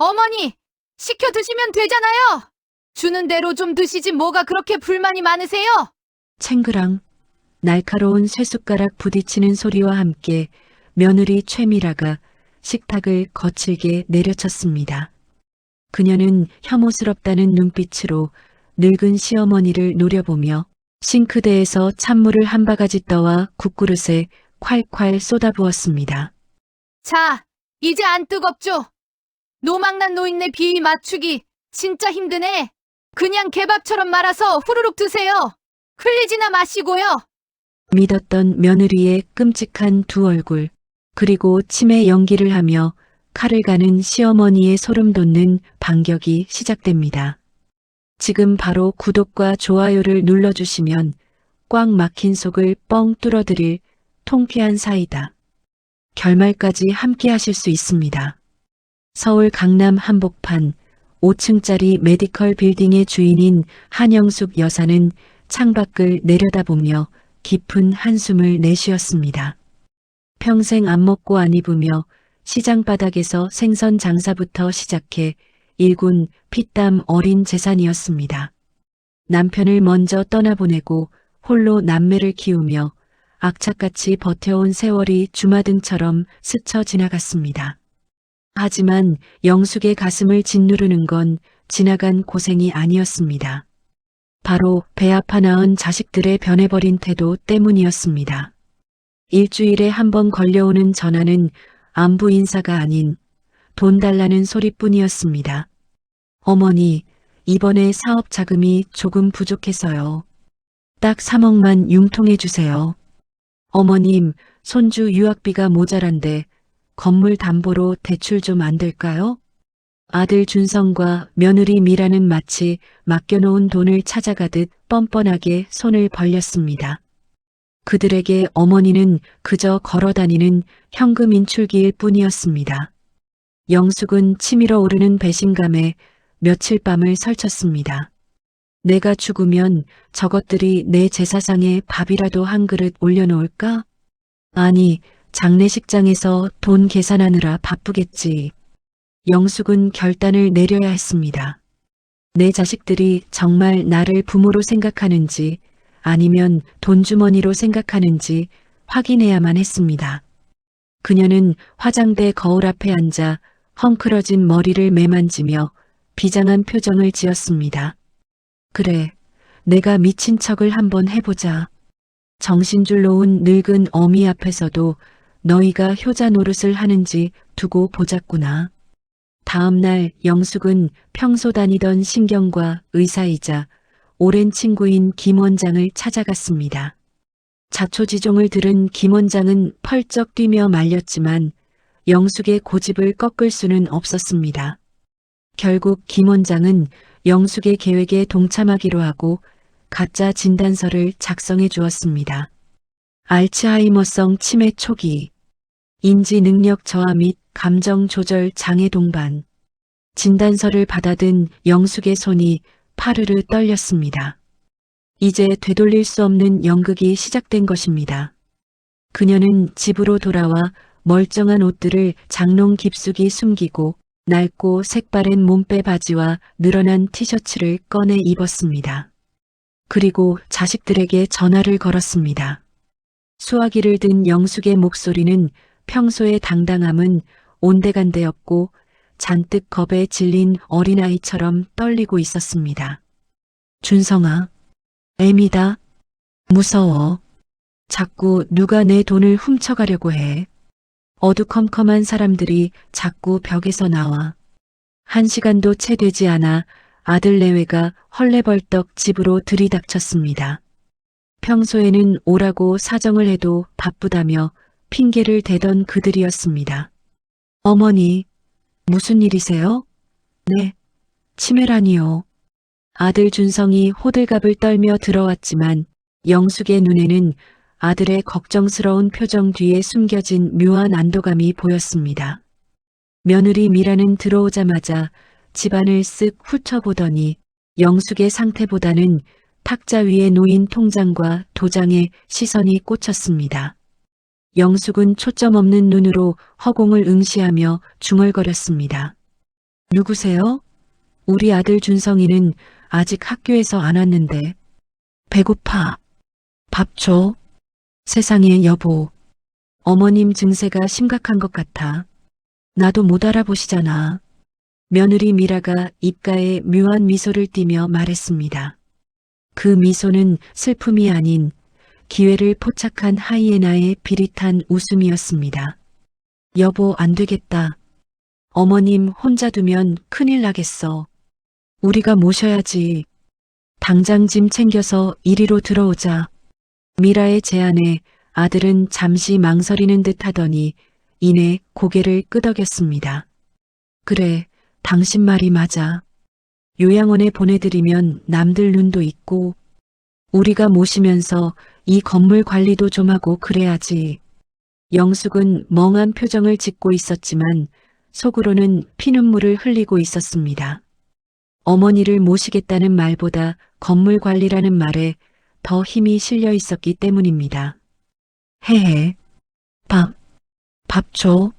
어머니, 시켜 드시면 되잖아요. 주는 대로 좀 드시지 뭐가 그렇게 불만이 많으세요? 챙그랑 날카로운 쇠숟가락 부딪히는 소리와 함께 며느리 최미라가 식탁을 거칠게 내려쳤습니다. 그녀는 혐오스럽다는 눈빛으로 늙은 시어머니를 노려보며 싱크대에서 찬물을 한 바가지 떠와 국그릇에 콸콸 쏟아부었습니다. 자, 이제 안 뜨겁죠? 노망난 노인네 비위 맞추기 진짜 힘드네. 그냥 개밥처럼 말아서 후루룩 드세요. 흘리지나 마시고요. 믿었던 며느리의 끔찍한 두 얼굴, 그리고 치매 연기를 하며 칼을 가는 시어머니의 소름 돋는 반격이 시작됩니다. 지금 바로 구독과 좋아요를 눌러주시면 꽉 막힌 속을 뻥 뚫어드릴 통쾌한 사이다. 결말까지 함께 하실 수 있습니다. 서울 강남 한복판 5층짜리 메디컬 빌딩의 주인인 한영숙 여사는 창밖을 내려다보며 깊은 한숨을 내쉬었습니다. 평생 안 먹고 안 입으며 시장 바닥에서 생선 장사부터 시작해 일군 피땀 어린 재산이었습니다. 남편을 먼저 떠나보내고 홀로 남매를 키우며 악착같이 버텨온 세월이 주마등처럼 스쳐 지나갔습니다. 하지만 영숙의 가슴을 짓누르는 건 지나간 고생이 아니었습니다. 바로 배 아파 낳은 자식들의 변해버린 태도 때문이었습니다. 일주일에 한 번 걸려오는 전화는 안부 인사가 아닌 돈 달라는 소리뿐이었습니다. 어머니, 이번에 사업 자금이 조금 부족해서요. 딱 3억만 융통해 주세요. 어머님, 손주 유학비가 모자란데 건물 담보로 대출 좀 안 될까요? 아들 준성과 며느리 미라는 마치 맡겨놓은 돈을 찾아가듯 뻔뻔하게 손을 벌렸습니다. 그들에게 어머니는 그저 걸어다니는 현금 인출기일 뿐이었습니다. 영숙은 치밀어 오르는 배신감에 며칠 밤을 설쳤습니다. 내가 죽으면 저것들이 내 제사상에 밥이라도 한 그릇 올려놓을까? 아니, 장례식장에서 돈 계산하느라 바쁘겠지. 영숙은 결단을 내려야 했습니다. 내 자식들이 정말 나를 부모로 생각하는지 아니면 돈주머니로 생각하는지 확인해야만 했습니다. 그녀는 화장대 거울 앞에 앉아 헝클어진 머리를 매만지며 비장한 표정을 지었습니다. 그래, 내가 미친 척을 한번 해보자. 정신줄 놓은 늙은 어미 앞에서도 너희가 효자 노릇을 하는지 두고 보자꾸나. 다음 날 영숙은 평소 다니던 신경과 의사이자 오랜 친구인 김 원장을 찾아갔습니다. 자초지종을 들은 김 원장은 펄쩍 뛰며 말렸지만 영숙의 고집을 꺾을 수는 없었습니다. 결국 김 원장은 영숙의 계획에 동참하기로 하고 가짜 진단서를 작성해 주었습니다. 알츠하이머성 치매 초기, 인지 능력 저하 및 감정 조절 장애 동반. 진단서를 받아든 영숙의 손이 파르르 떨렸습니다. 이제 되돌릴 수 없는 연극이 시작된 것입니다. 그녀는 집으로 돌아와 멀쩡한 옷들을 장롱 깊숙이 숨기고 낡고 색바랜 몸빼 바지와 늘어난 티셔츠를 꺼내 입었습니다. 그리고 자식들에게 전화를 걸었습니다. 수화기를 든 영숙의 목소리는 평소의 당당함은 온데간데 없고 잔뜩 겁에 질린 어린아이처럼 떨리고 있었습니다. 준성아, 애미다. 무서워. 자꾸 누가 내 돈을 훔쳐가려고 해. 어두컴컴한 사람들이 자꾸 벽에서 나와. 1시간도 채 되지 않아 아들 내외가 헐레벌떡 집으로 들이닥쳤습니다. 평소에는 오라고 사정을 해도 바쁘다며 핑계를 대던 그들이었습니다. 어머니, 무슨 일이세요? 네, 치매라니요. 아들 준성이 호들갑을 떨며 들어왔지만 영숙의 눈에는 아들의 걱정스러운 표정 뒤에 숨겨진 묘한 안도감이 보였습니다. 며느리 미라는 들어오자마자 집안을 쓱 훑어보더니 영숙의 상태보다는 탁자 위에 놓인 통장과 도장에 시선이 꽂혔습니다. 영숙은 초점 없는 눈으로 허공을 응시하며 중얼거렸습니다. 누구세요? 우리 아들 준성이는 아직 학교에서 안 왔는데. 배고파. 밥 줘. 세상에 여보. 어머님 증세가 심각한 것 같아. 나도 못 알아보시잖아. 며느리 미라가 입가에 묘한 미소를 띠며 말했습니다. 그 미소는 슬픔이 아닌 기회를 포착한 하이에나의 비릿한 웃음이었습니다. 여보, 안 되겠다. 어머님 혼자 두면 큰일 나겠어. 우리가 모셔야지. 당장 짐 챙겨서 이리로 들어오자. 미라의 제안에 아들은 잠시 망설이는 듯 하더니 이내 고개를 끄덕였습니다. 그래, 당신 말이 맞아. 요양원에 보내드리면 남들 눈도 있고 우리가 모시면서 이 건물 관리도 좀 하고 그래야지. 영숙은 멍한 표정을 짓고 있었지만 속으로는 피눈물을 흘리고 있었습니다. 어머니를 모시겠다는 말보다 건물 관리라는 말에 더 힘이 실려 있었기 때문입니다. 헤헤. 밥 줘.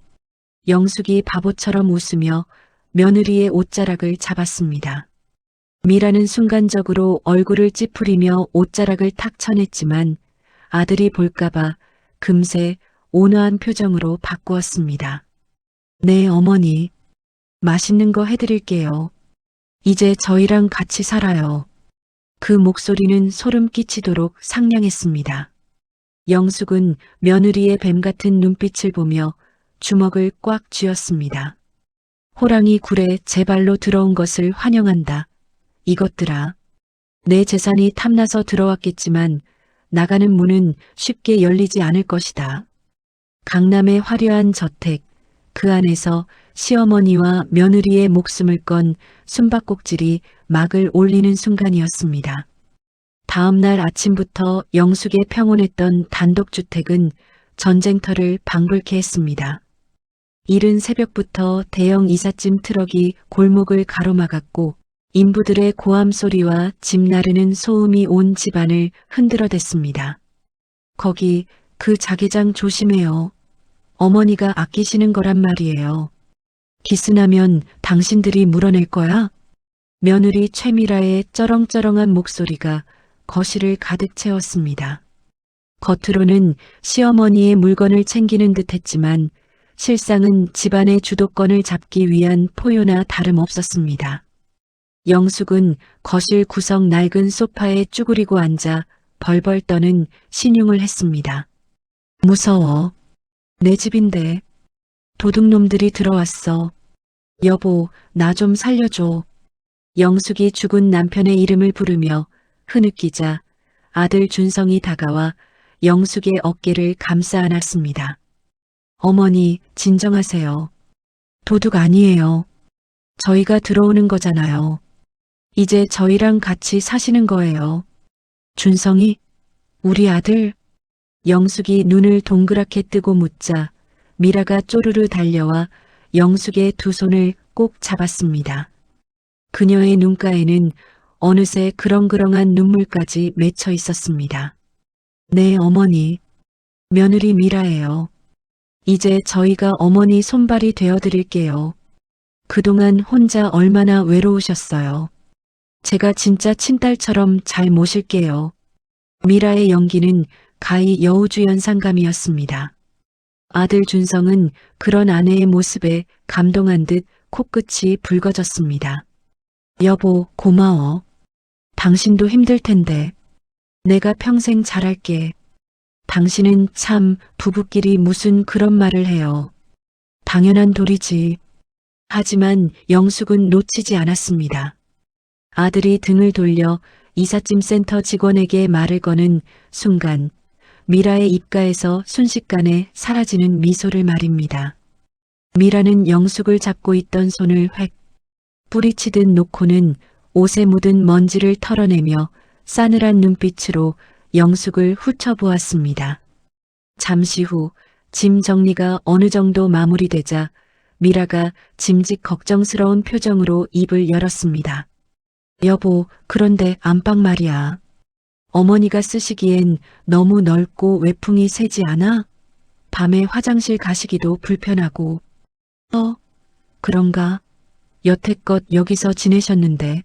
영숙이 바보처럼 웃으며 며느리의 옷자락을 잡았습니다. 미라는 순간적으로 얼굴을 찌푸리며 옷자락을 탁 쳐냈지만 아들이 볼까봐 금세 온화한 표정으로 바꾸었습니다. 네, 어머니. 맛있는 거 해드릴게요. 이제 저희랑 같이 살아요. 그 목소리는 소름 끼치도록 상냥했습니다. 영숙은 며느리의 뱀 같은 눈빛을 보며 주먹을 꽉 쥐었습니다. 호랑이 굴에 제 발로 들어온 것을 환영한다. 이것들아. 내 재산이 탐나서 들어왔겠지만 나가는 문은 쉽게 열리지 않을 것이다. 강남의 화려한 저택, 그 안에서 시어머니와 며느리의 목숨을 건 숨바꼭질이 막을 올리는 순간이었습니다. 다음 날 아침부터 영숙의 평온했던 단독주택은 전쟁터를 방불케 했습니다. 이른 새벽부터 대형 이삿짐 트럭이 골목을 가로막았고 인부들의 고함 소리와 짐 나르는 소음이 온 집안을 흔들어댔습니다. 거기 그 자개장 조심해요. 어머니가 아끼시는 거란 말이에요. 기스나면 당신들이 물어낼 거야? 며느리 최미라의 쩌렁쩌렁한 목소리가 거실을 가득 채웠습니다. 겉으로는 시어머니의 물건을 챙기는 듯 했지만 실상은 집안의 주도권을 잡기 위한 포효나 다름없었습니다. 영숙은 거실 구석 낡은 소파에 쭈그리고 앉아 벌벌 떠는 신용을 했습니다. 무서워. 내 집인데. 도둑놈들이 들어왔어. 여보, 나 좀 살려줘. 영숙이 죽은 남편의 이름을 부르며 흐느끼자 아들 준성이 다가와 영숙의 어깨를 감싸 안았습니다. 어머니, 진정하세요. 도둑 아니에요. 저희가 들어오는 거잖아요. 이제 저희랑 같이 사시는 거예요. 준성이? 우리 아들? 영숙이 눈을 동그랗게 뜨고 묻자 미라가 쪼르르 달려와 영숙의 두 손을 꼭 잡았습니다. 그녀의 눈가에는 어느새 그렁그렁한 눈물까지 맺혀 있었습니다. 네, 어머니. 며느리 미라예요. 이제 저희가 어머니 손발이 되어드릴게요. 그동안 혼자 얼마나 외로우셨어요. 제가 진짜 친딸처럼 잘 모실게요. 미라의 연기는 가히 여우주연상감이었습니다. 아들 준성은 그런 아내의 모습에 감동한 듯 코끝이 붉어졌습니다. 여보, 고마워. 당신도 힘들 텐데. 내가 평생 잘할게. 당신은 참 부부끼리 무슨 그런 말을 해요. 당연한 도리지. 하지만 영숙은 놓치지 않았습니다. 아들이 등을 돌려 이삿짐 센터 직원에게 말을 거는 순간 미라의 입가에서 순식간에 사라지는 미소를 말입니다. 미라는 영숙을 잡고 있던 손을 획 뿌리치듯 놓고는 옷에 묻은 먼지를 털어내며 싸늘한 눈빛으로 영숙을 훑어보았습니다. 잠시 후 짐 정리가 어느 정도 마무리되자 미라가 짐짓 걱정스러운 표정으로 입을 열었습니다. 여보, 그런데 안방 말이야. 어머니가 쓰시기엔 너무 넓고 외풍이 세지 않아? 밤에 화장실 가시기도 불편하고. 그런가? 여태껏 여기서 지내셨는데.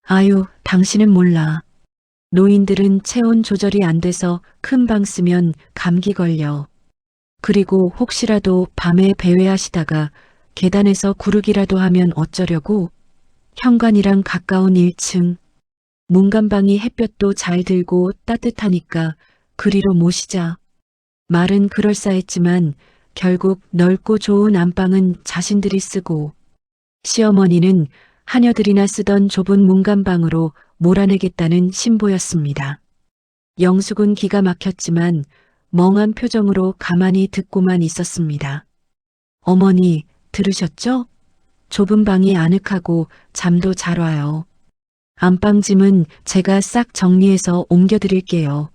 아유, 당신은 몰라. 노인들은 체온 조절이 안 돼서 큰 방 쓰면 감기 걸려. 그리고 혹시라도 밤에 배회하시다가 계단에서 구르기라도 하면 어쩌려고? 현관이랑 가까운 1층. 문간방이 햇볕도 잘 들고 따뜻하니까 그리로 모시자. 말은 그럴싸했지만 결국 넓고 좋은 안방은 자신들이 쓰고 시어머니는 하녀들이나 쓰던 좁은 문간방으로 몰아내겠다는 신보였습니다. 영숙은 기가 막혔지만 멍한 표정으로 가만히 듣고만 있었습니다. 어머니, 들으셨죠? 좁은 방이 아늑하고 잠도 잘 와요. 안방짐은 제가 싹 정리해서 옮겨드릴게요.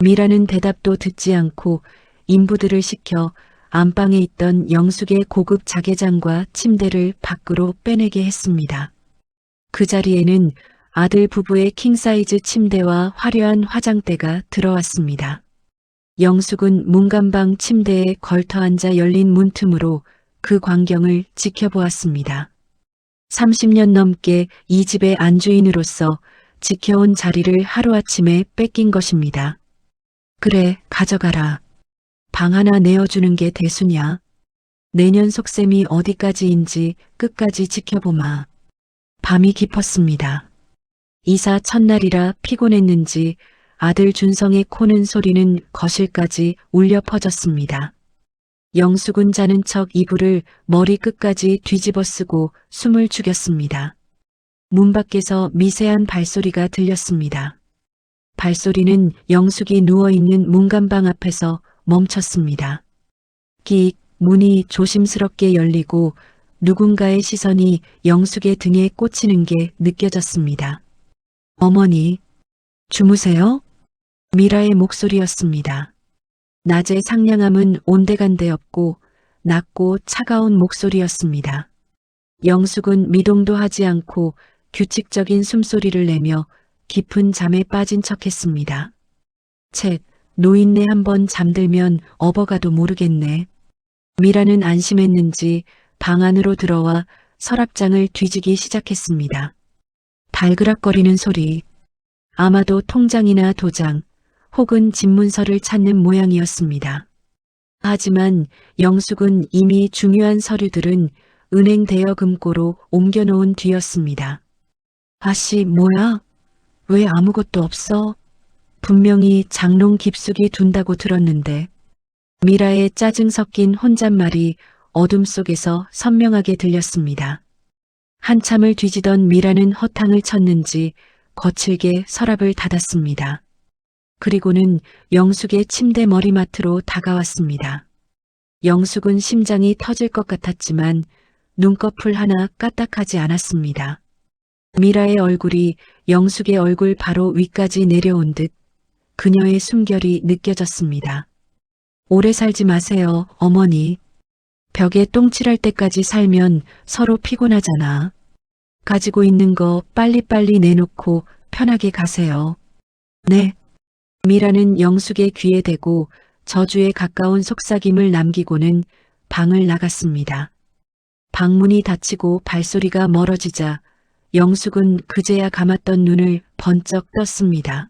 미라는 대답도 듣지 않고 인부들을 시켜 안방에 있던 영숙의 고급 자개장과 침대를 밖으로 빼내게 했습니다. 그 자리에는 아들 부부의 킹사이즈 침대와 화려한 화장대가 들어왔습니다. 영숙은 문간방 침대에 걸터앉아 열린 문틈으로 그 광경을 지켜보았습니다. 30년 넘게 이 집의 안주인으로서 지켜온 자리를 하루아침에 뺏긴 것입니다. 그래, 가져가라. 방 하나 내어주는 게 대수냐. 내년 속셈이 어디까지인지 끝까지 지켜보마. 밤이 깊었습니다. 이사 첫날이라 피곤했는지 아들 준성의 코는 소리는 거실까지 울려 퍼졌습니다. 영숙은 자는 척 이불을 머리 끝까지 뒤집어 쓰고 숨을 죽였습니다. 문 밖에서 미세한 발소리가 들렸습니다. 발소리는 영숙이 누워있는 문간방 앞에서 멈췄습니다. 끽, 문이 조심스럽게 열리고 누군가의 시선이 영숙의 등에 꽂히는 게 느껴졌습니다. 어머니, 주무세요? 미라의 목소리였습니다. 낮의 상냥함은 온데간데 없고 낮고 차가운 목소리였습니다. 영숙은 미동도 하지 않고 규칙적인 숨소리를 내며 깊은 잠에 빠진 척했습니다. 쳇, 노인네 한번 잠들면 업어가도 모르겠네. 미라는 안심했는지 방 안으로 들어와 서랍장을 뒤지기 시작했습니다. 발그락거리는 소리. 아마도 통장이나 도장 혹은 집문서를 찾는 모양이었습니다. 하지만 영숙은 이미 중요한 서류들은 은행 대여금고로 옮겨놓은 뒤였습니다. 아씨, 뭐야? 왜 아무것도 없어? 분명히 장롱 깊숙이 둔다고 들었는데. 미라의 짜증 섞인 혼잣말이 어둠 속에서 선명하게 들렸습니다. 한참을 뒤지던 미라는 허탕을 쳤는지 거칠게 서랍을 닫았습니다. 그리고는 영숙의 침대 머리맡으로 다가왔습니다. 영숙은 심장이 터질 것 같았지만 눈꺼풀 하나 까딱하지 않았습니다. 미라의 얼굴이 영숙의 얼굴 바로 위까지 내려온 듯 그녀의 숨결이 느껴졌습니다. 오래 살지 마세요, 어머니. 벽에 똥칠할 때까지 살면 서로 피곤하잖아. 가지고 있는 거 빨리빨리 내놓고 편하게 가세요. 네. 미라는 영숙의 귀에 대고 저주에 가까운 속삭임을 남기고는 방을 나갔습니다. 방문이 닫히고 발소리가 멀어지자 영숙은 그제야 감았던 눈을 번쩍 떴습니다.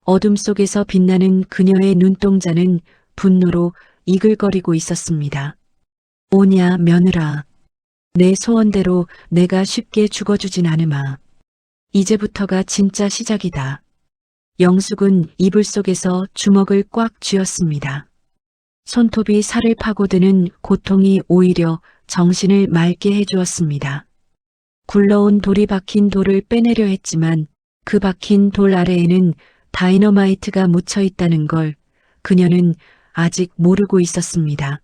어둠 속에서 빛나는 그녀의 눈동자는 분노로 이글거리고 있었습니다. 오냐, 며느라. 내 소원대로 내가 쉽게 죽어주진 않으마. 이제부터가 진짜 시작이다. 영숙은 이불 속에서 주먹을 꽉 쥐었습니다. 손톱이 살을 파고드는 고통이 오히려 정신을 맑게 해주었습니다. 굴러온 돌이 박힌 돌을 빼내려 했지만 그 박힌 돌 아래에는 다이너마이트가 묻혀 있다는 걸 그녀는 아직 모르고 있었습니다.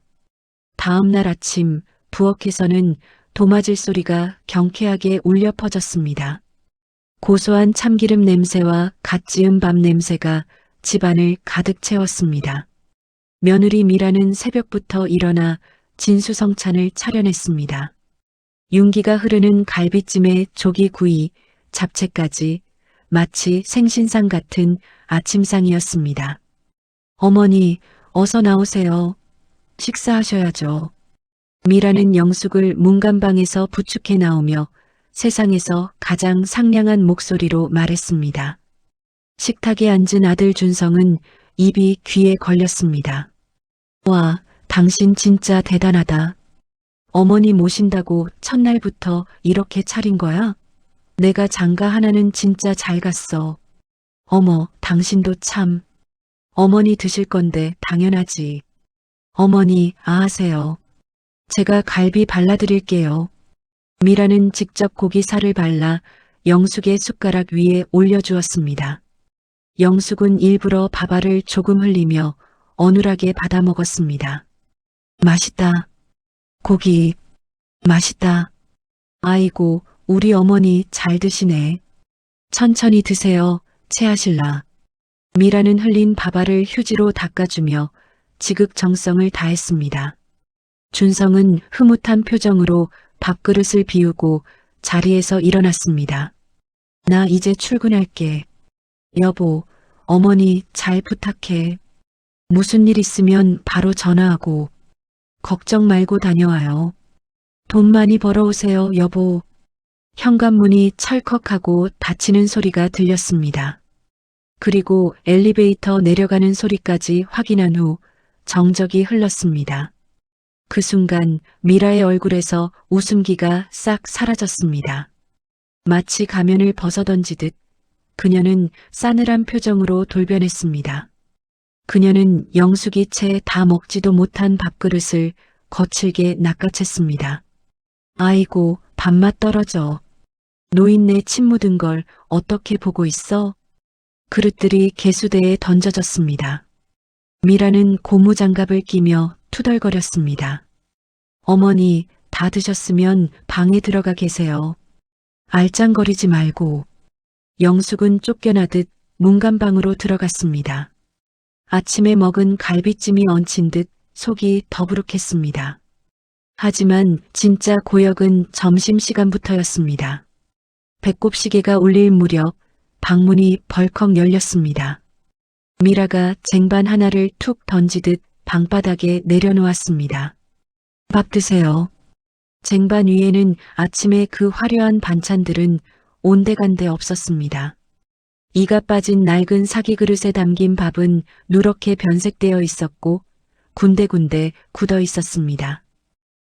다음 날 아침 부엌에서는 도마질 소리가 경쾌하게 울려 퍼졌습니다. 고소한 참기름 냄새와 갓 지은 밥 냄새가 집안을 가득 채웠습니다. 며느리 미라는 새벽부터 일어나 진수성찬을 차려냈습니다. 윤기가 흐르는 갈비찜에 조기구이, 잡채까지 마치 생신상 같은 아침상이었습니다. 어머니, 어서 나오세요. 식사하셔야죠. 미라는 영숙을 문간방에서 부축해 나오며 세상에서 가장 상냥한 목소리로 말했습니다. 식탁에 앉은 아들 준성은 입이 귀에 걸렸습니다. 와, 당신 진짜 대단하다. 어머니 모신다고 첫날부터 이렇게 차린 거야? 내가 장가 하나는 진짜 잘 갔어. 어머, 당신도 참. 어머니 드실 건데 당연하지. 어머니, 아하세요. 제가 갈비 발라드릴게요. 미라는 직접 고기 살을 발라 영숙의 숟가락 위에 올려주었습니다. 영숙은 일부러 밥알을 조금 흘리며 어눌하게 받아 먹었습니다. 맛있다. 고기, 맛있다. 아이고, 우리 어머니 잘 드시네. 천천히 드세요, 체하실라. 미라는 흘린 밥알을 휴지로 닦아주며 지극정성을 다했습니다. 준성은 흐뭇한 표정으로 밥그릇을 비우고 자리에서 일어났습니다. 나 이제 출근할게. 여보, 어머니 잘 부탁해. 무슨 일 있으면 바로 전화하고. 걱정 말고 다녀와요. 돈 많이 벌어오세요, 여보. 현관문이 철컥하고 닫히는 소리가 들렸습니다. 그리고 엘리베이터 내려가는 소리까지 확인한 후 정적이 흘렀습니다. 그 순간 미라의 얼굴에서 웃음기가 싹 사라졌습니다. 마치 가면을 벗어던지듯 그녀는 싸늘한 표정으로 돌변했습니다. 그녀는 영숙이 채 다 먹지도 못한 밥그릇을 거칠게 낚아챘습니다. 아이고, 밥맛 떨어져. 노인네 침 묻은 걸 어떻게 보고 있어? 그릇들이 개수대에 던져졌습니다. 미라는 고무장갑을 끼며 투덜거렸습니다. 어머니, 다 드셨으면 방에 들어가 계세요. 알짱거리지 말고. 영숙은 쫓겨나듯 문간방으로 들어갔습니다. 아침에 먹은 갈비찜이 얹힌 듯 속이 더부룩했습니다. 하지만 진짜 고역은 점심시간부터였습니다. 배꼽시계가 울릴 무렵 방문이 벌컥 열렸습니다. 미라가 쟁반 하나를 툭 던지듯 방바닥에 내려놓았습니다. 밥 드세요. 쟁반 위에는 아침에 그 화려한 반찬들은 온데간데 없었습니다. 이가 빠진 낡은 사기 그릇에 담긴 밥은 누렇게 변색되어 있었고 군데군데 굳어 있었습니다.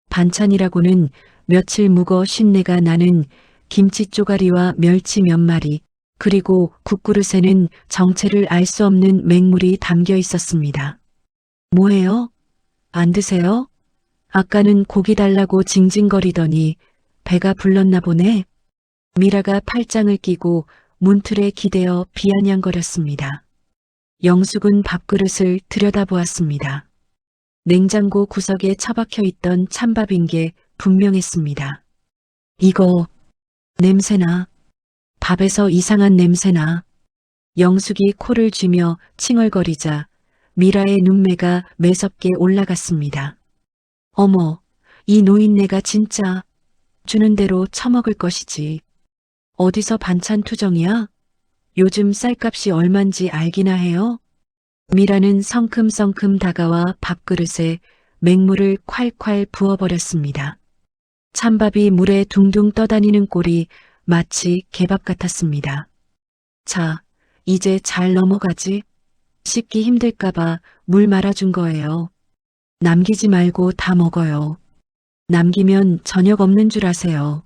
반찬이라고는 며칠 묵어 쉰내가 나는 김치 쪼가리와 멸치 몇 마리, 그리고 국그릇에는 정체를 알 수 없는 맹물이 담겨 있었습니다. 뭐예요? 안 드세요? 아까는 고기 달라고 징징거리더니 배가 불렀나 보네. 미라가 팔짱을 끼고 문틀에 기대어 비아냥거렸습니다. 영숙은 밥그릇을 들여다보았습니다. 냉장고 구석에 처박혀 있던 찬밥인 게 분명했습니다. 이거 냄새나. 밥에서 이상한 냄새나. 영숙이 코를 쥐며 칭얼거리자 미라의 눈매가 매섭게 올라갔습니다. 어머, 이 노인네가 진짜 주는 대로 처먹을 것이지. 어디서 반찬 투정이야? 요즘 쌀값이 얼만지 알기나 해요? 미라는 성큼성큼 다가와 밥그릇에 맹물을 콸콸 부어버렸습니다. 찬밥이 물에 둥둥 떠다니는 꼴이 마치 개밥 같았습니다. 자, 이제 잘 넘어가지? 씻기 힘들까봐 물 말아준 거예요. 남기지 말고 다 먹어요. 남기면 저녁 없는 줄 아세요.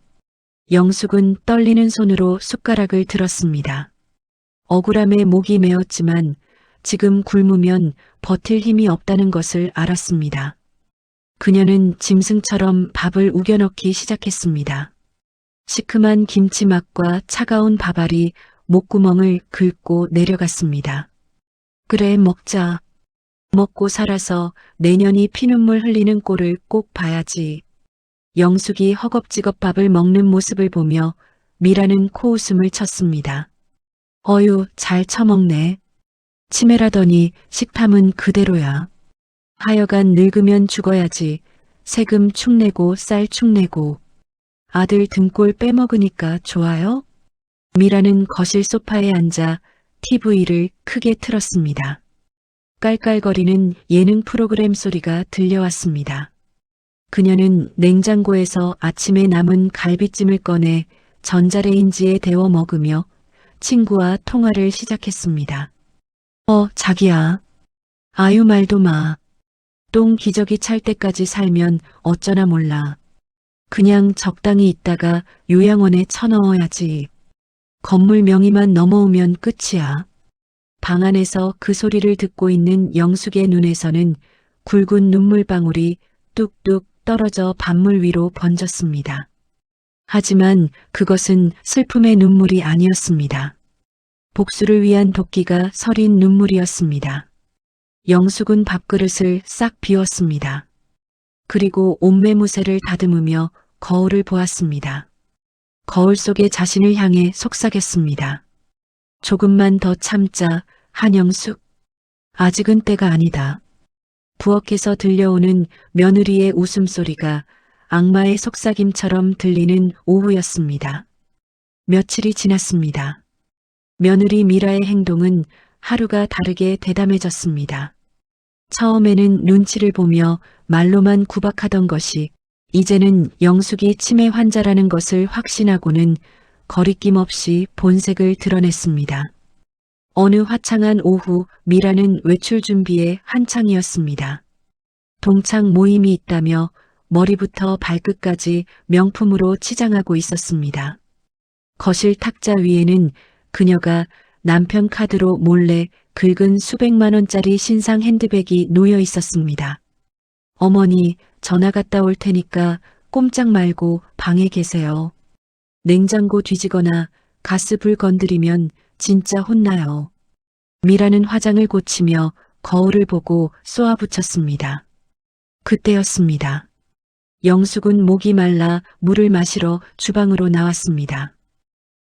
영숙은 떨리는 손으로 숟가락을 들었습니다. 억울함에 목이 메었지만 지금 굶으면 버틸 힘이 없다는 것을 알았습니다. 그녀는 짐승처럼 밥을 우겨넣기 시작했습니다. 시큼한 김치 맛과 차가운 밥알이 목구멍을 긁고 내려갔습니다. 그래, 먹자. 먹고 살아서 내년이 피눈물 흘리는 꼴을 꼭 봐야지. 영숙이 허겁지겁 밥을 먹는 모습을 보며 미라는 코웃음을 쳤습니다. 어휴, 잘 처먹네. 치매라더니 식탐은 그대로야. 하여간 늙으면 죽어야지. 세금 축내고 쌀 축내고. 아들 등골 빼먹으니까 좋아요? 미라는 거실 소파에 앉아 TV를 크게 틀었습니다. 깔깔거리는 예능 프로그램 소리가 들려왔습니다. 그녀는 냉장고에서 아침에 남은 갈비찜을 꺼내 전자레인지에 데워 먹으며 친구와 통화를 시작했습니다. 자기야. 아유 말도 마. 똥 기저귀 찰 때까지 살면 어쩌나 몰라. 그냥 적당히 있다가 요양원에 쳐넣어야지. 건물 명의만 넘어오면 끝이야. 방 안에서 그 소리를 듣고 있는 영숙의 눈에서는 굵은 눈물방울이 뚝뚝 떨어져 밭물 위로 번졌습니다. 하지만 그것은 슬픔의 눈물이 아니었습니다. 복수를 위한 도끼가 서린 눈물이었습니다. 영숙은 밥그릇을 싹 비웠습니다. 그리고 옷매무새를 다듬으며 거울을 보았습니다. 거울 속의 자신을 향해 속삭였습니다. 조금만 더 참자, 한영숙. 아직은 때가 아니다. 부엌에서 들려오는 며느리의 웃음소리가 악마의 속삭임처럼 들리는 오후였습니다. 며칠이 지났습니다. 며느리 미라의 행동은 하루가 다르게 대담해졌습니다. 처음에는 눈치를 보며 말로만 구박하던 것이 이제는 영숙이 치매 환자라는 것을 확신하고는 거리낌 없이 본색을 드러냈습니다. 어느 화창한 오후 미라는 외출 준비에 한창이었습니다. 동창 모임이 있다며 머리부터 발끝까지 명품으로 치장하고 있었습니다. 거실 탁자 위에는 그녀가 남편 카드로 몰래 긁은 수백만 원짜리 신상 핸드백이 놓여 있었습니다. 어머니, 전화 갔다 올 테니까 꼼짝 말고 방에 계세요. 냉장고 뒤지거나 가스불 건드리면 진짜 혼나요. 미라는 화장을 고치며 거울을 보고 쏘아붙였습니다. 그때였습니다. 영숙은 목이 말라 물을 마시러 주방으로 나왔습니다.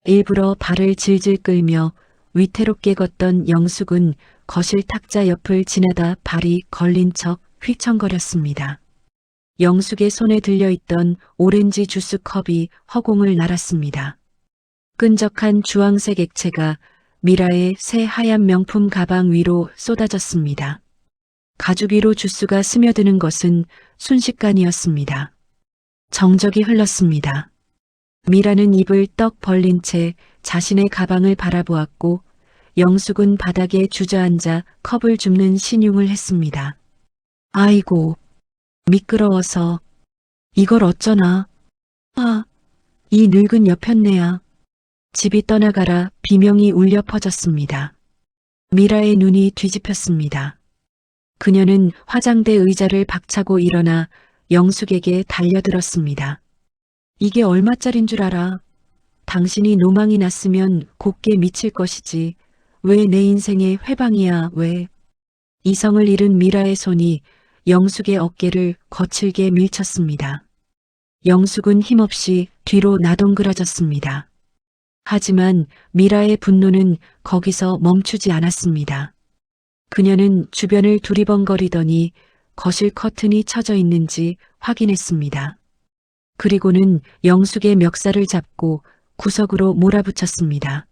일부러 발을 질질 끌며 위태롭게 걷던 영숙은 거실 탁자 옆을 지나다 발이 걸린 척 휘청거렸습니다. 영숙의 손에 들려있던 오렌지 주스 컵이 허공을 날았습니다. 끈적한 주황색 액체가 미라의 새 하얀 명품 가방 위로 쏟아졌습니다. 가죽 위로 주스가 스며드는 것은 순식간이었습니다. 정적이 흘렀습니다. 미라는 입을 떡 벌린 채 자신의 가방을 바라보았고 영숙은 바닥에 주저앉아 컵을 줍는 신용을 했습니다. 아이고, 미끄러워서 이걸 어쩌나. 이 늙은 여편네야. 집이 떠나가라 비명이 울려 퍼졌습니다. 미라의 눈이 뒤집혔습니다. 그녀는 화장대 의자를 박차고 일어나 영숙에게 달려들었습니다. 이게 얼마짜린 줄 알아? 당신이 노망이 났으면 곱게 미칠 것이지. 왜 내 인생의 회방이야, 왜? 이성을 잃은 미라의 손이 영숙의 어깨를 거칠게 밀쳤습니다. 영숙은 힘없이 뒤로 나동그라졌습니다. 하지만 미라의 분노는 거기서 멈추지 않았습니다. 그녀는 주변을 두리번거리더니 거실 커튼이 쳐져 있는지 확인했습니다. 그리고는 영숙의 멱살을 잡고 구석으로 몰아붙였습니다.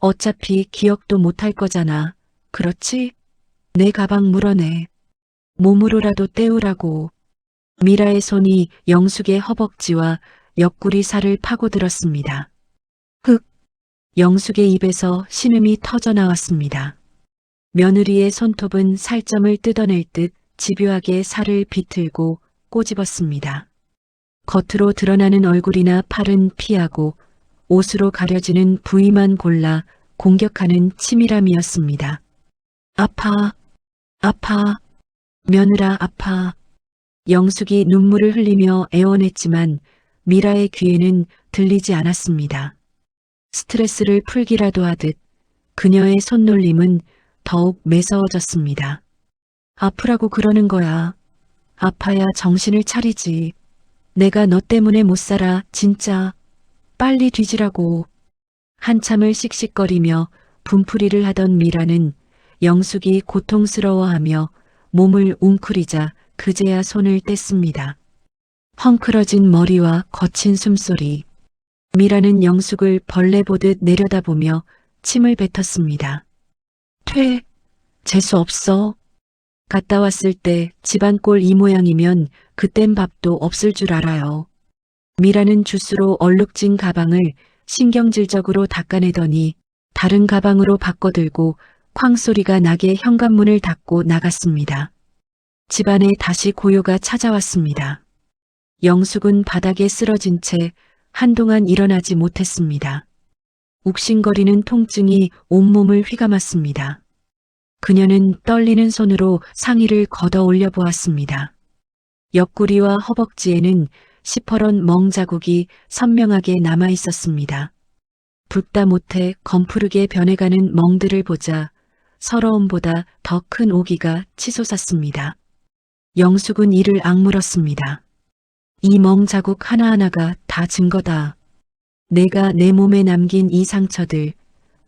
어차피 기억도 못할 거잖아. 그렇지? 내 가방 물어내. 몸으로라도 떼우라고. 미라의 손이 영숙의 허벅지와 옆구리 살을 파고들었습니다. 흑! 영숙의 입에서 신음이 터져 나왔습니다. 며느리의 손톱은 살점을 뜯어낼 듯 집요하게 살을 비틀고 꼬집었습니다. 겉으로 드러나는 얼굴이나 팔은 피하고 옷으로 가려지는 부위만 골라 공격하는 치밀함이었습니다. 아파, 아파, 며느라 아파. 영숙이 눈물을 흘리며 애원했지만 미라의 귀에는 들리지 않았습니다. 스트레스를 풀기라도 하듯 그녀의 손놀림은 더욱 매서워졌습니다. 아프라고 그러는 거야. 아파야 정신을 차리지. 내가 너 때문에 못 살아, 진짜. 빨리 뒤지라고. 한참을 씩씩거리며 분풀이를 하던 미라는 영숙이 고통스러워하며 몸을 웅크리자 그제야 손을 뗐습니다. 헝클어진 머리와 거친 숨소리. 미라는 영숙을 벌레 보듯 내려다보며 침을 뱉었습니다. 재수 없어. 갔다 왔을 때 집안 꼴 이 모양이면 그땐 밥도 없을 줄 알아요. 미라는 주스로 얼룩진 가방을 신경질적으로 닦아내더니 다른 가방으로 바꿔들고 쾅 소리가 나게 현관문을 닫고 나갔습니다. 집안에 다시 고요가 찾아왔습니다. 영숙은 바닥에 쓰러진 채 한동안 일어나지 못했습니다. 욱신거리는 통증이 온몸을 휘감았습니다. 그녀는 떨리는 손으로 상의를 걷어 올려 보았습니다. 옆구리와 허벅지에는 시퍼런 멍 자국이 선명하게 남아 있었습니다. 붓다 못해 검푸르게 변해가는 멍들을 보자 서러움보다 더 큰 오기가 치솟았습니다. 영숙은 이를 악물었습니다. 이 멍 자국 하나하나가 다 증거다. 내가 내 몸에 남긴 이 상처들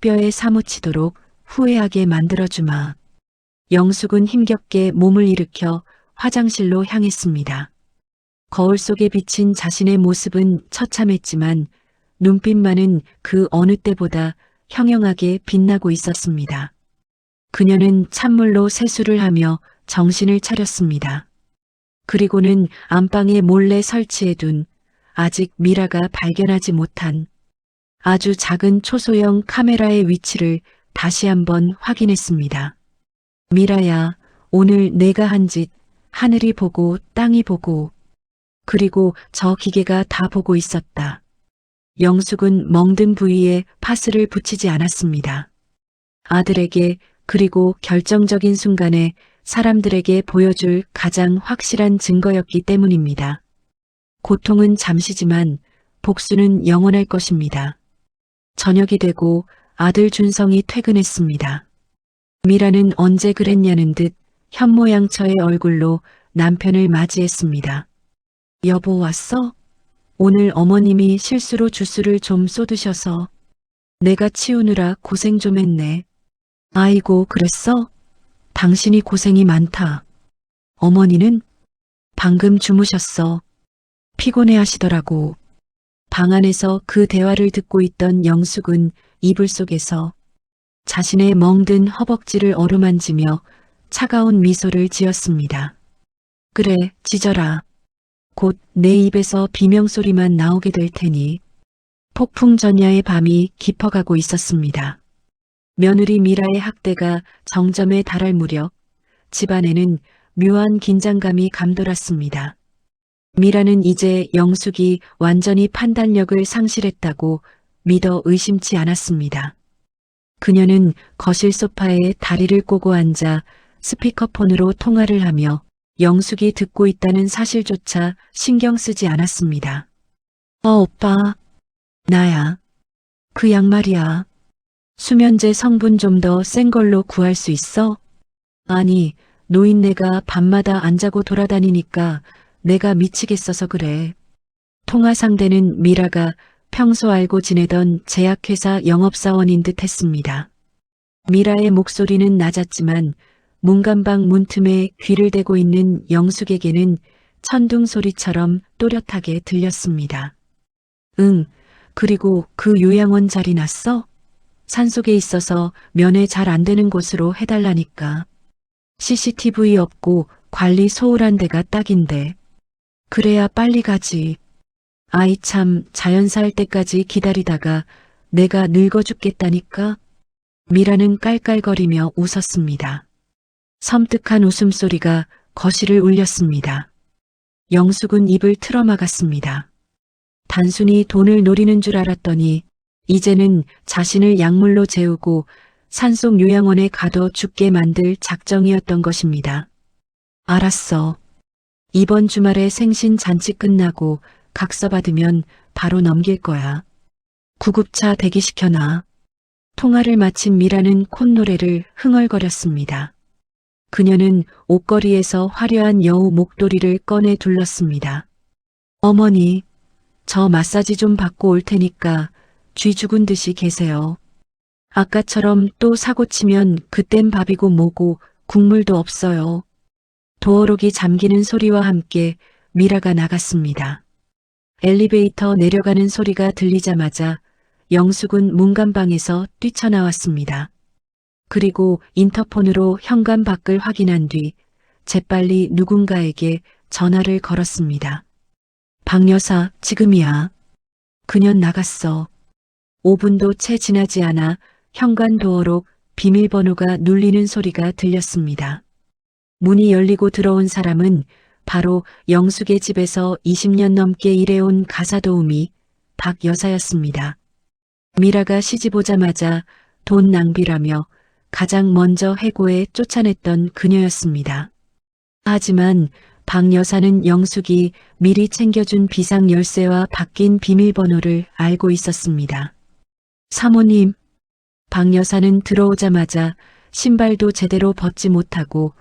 뼈에 사무치도록 후회하게 만들어주마. 영숙은 힘겹게 몸을 일으켜 화장실로 향했습니다. 거울 속에 비친 자신의 모습은 처참했지만 눈빛만은 그 어느 때보다 형형하게 빛나고 있었습니다. 그녀는 찬물로 세수를 하며 정신을 차렸습니다. 그리고는 안방에 몰래 설치해둔 아직 미라가 발견하지 못한 아주 작은 초소형 카메라의 위치를 다시 한번 확인했습니다. 미라야, 오늘 내가 한 짓 하늘이 보고 땅이 보고 그리고 저 기계가 다 보고 있었다. 영숙은 멍든 부위에 파스를 붙이지 않았습니다. 아들에게 그리고 결정적인 순간에 사람들에게 보여줄 가장 확실한 증거였기 때문입니다. 고통은 잠시지만 복수는 영원할 것입니다. 저녁이 되고 아들 준성이 퇴근했습니다. 미라는 언제 그랬냐는 듯 현모양처의 얼굴로 남편을 맞이했습니다. 여보 왔어? 오늘 어머님이 실수로 주스를 좀 쏟으셔서 내가 치우느라 고생 좀 했네. 아이고 그랬어? 당신이 고생이 많다. 어머니는? 방금 주무셨어. 피곤해 하시더라고. 방 안에서 그 대화를 듣고 있던 영숙은 이불 속에서 자신의 멍든 허벅지를 어루만지며 차가운 미소를 지었습니다. 그래, 짖어라. 곧 내 입에서 비명소리만 나오게 될 테니. 폭풍전야의 밤이 깊어가고 있었습니다. 며느리 미라의 학대가 정점에 달할 무렵 집안에는 묘한 긴장감이 감돌았습니다. 미라는 이제 영숙이 완전히 판단력을 상실했다고 믿어 의심치 않았습니다. 그녀는 거실 소파에 다리를 꼬고 앉아 스피커폰으로 통화를 하며 영숙이 듣고 있다는 사실조차 신경 쓰지 않았습니다. 오빠. 나야. 그 양말이야. 수면제 성분 좀 더 센 걸로 구할 수 있어? 아니, 노인네가 밤마다 안 자고 돌아다니니까 내가 미치겠어서 그래. 통화 상대는 미라가 평소 알고 지내던 제약회사 영업사원인 듯 했습니다. 미라의 목소리는 낮았지만 문간방 문틈에 귀를 대고 있는 영숙에게는 천둥 소리처럼 또렷하게 들렸습니다. 응, 그리고 그 요양원 자리 났어? 산속에 있어서 면회 잘 안 되는 곳으로 해달라니까. CCTV 없고 관리 소홀한 데가 딱인데. 그래야 빨리 가지. 아이 참 자연사 할 때까지 기다리다가 내가 늙어 죽겠다니까. 미라는 깔깔거리며 웃었습니다. 섬뜩한 웃음소리가 거실을 울렸습니다. 영숙은 입을 틀어막았습니다. 단순히 돈을 노리는 줄 알았더니 이제는 자신을 약물로 재우고 산속 요양원에 가둬 죽게 만들 작정이었던 것입니다. 알았어. 이번 주말에 생신 잔치 끝나고 각서 받으면 바로 넘길 거야. 구급차 대기시켜놔. 통화를 마친 미라는 콧노래를 흥얼거렸습니다. 그녀는 옷걸이에서 화려한 여우 목도리를 꺼내 둘렀습니다. 어머니, 저 마사지 좀 받고 올 테니까 쥐 죽은 듯이 계세요. 아까처럼 또 사고치면 그땐 밥이고 뭐고 국물도 없어요. 도어록이 잠기는 소리와 함께 미라가 나갔습니다. 엘리베이터 내려가는 소리가 들리자마자 영숙은 문간방에서 뛰쳐나왔습니다. 그리고 인터폰으로 현관 밖을 확인한 뒤 재빨리 누군가에게 전화를 걸었습니다. 박 여사, 지금이야. 그년 나갔어. 5분도 채 지나지 않아 현관도어로 비밀번호가 눌리는 소리가 들렸습니다. 문이 열리고 들어온 사람은 바로 영숙의 집에서 20년 넘게 일해온 가사도우미 박 여사였습니다. 미라가 시집 오자마자 돈 낭비라며 가장 먼저 해고에 쫓아냈던 그녀였습니다. 하지만 박 여사는 영숙이 미리 챙겨준 비상 열쇠와 바뀐 비밀번호를 알고 있었습니다. 사모님, 박 여사는 들어오자마자 신발도 제대로 벗지 못하고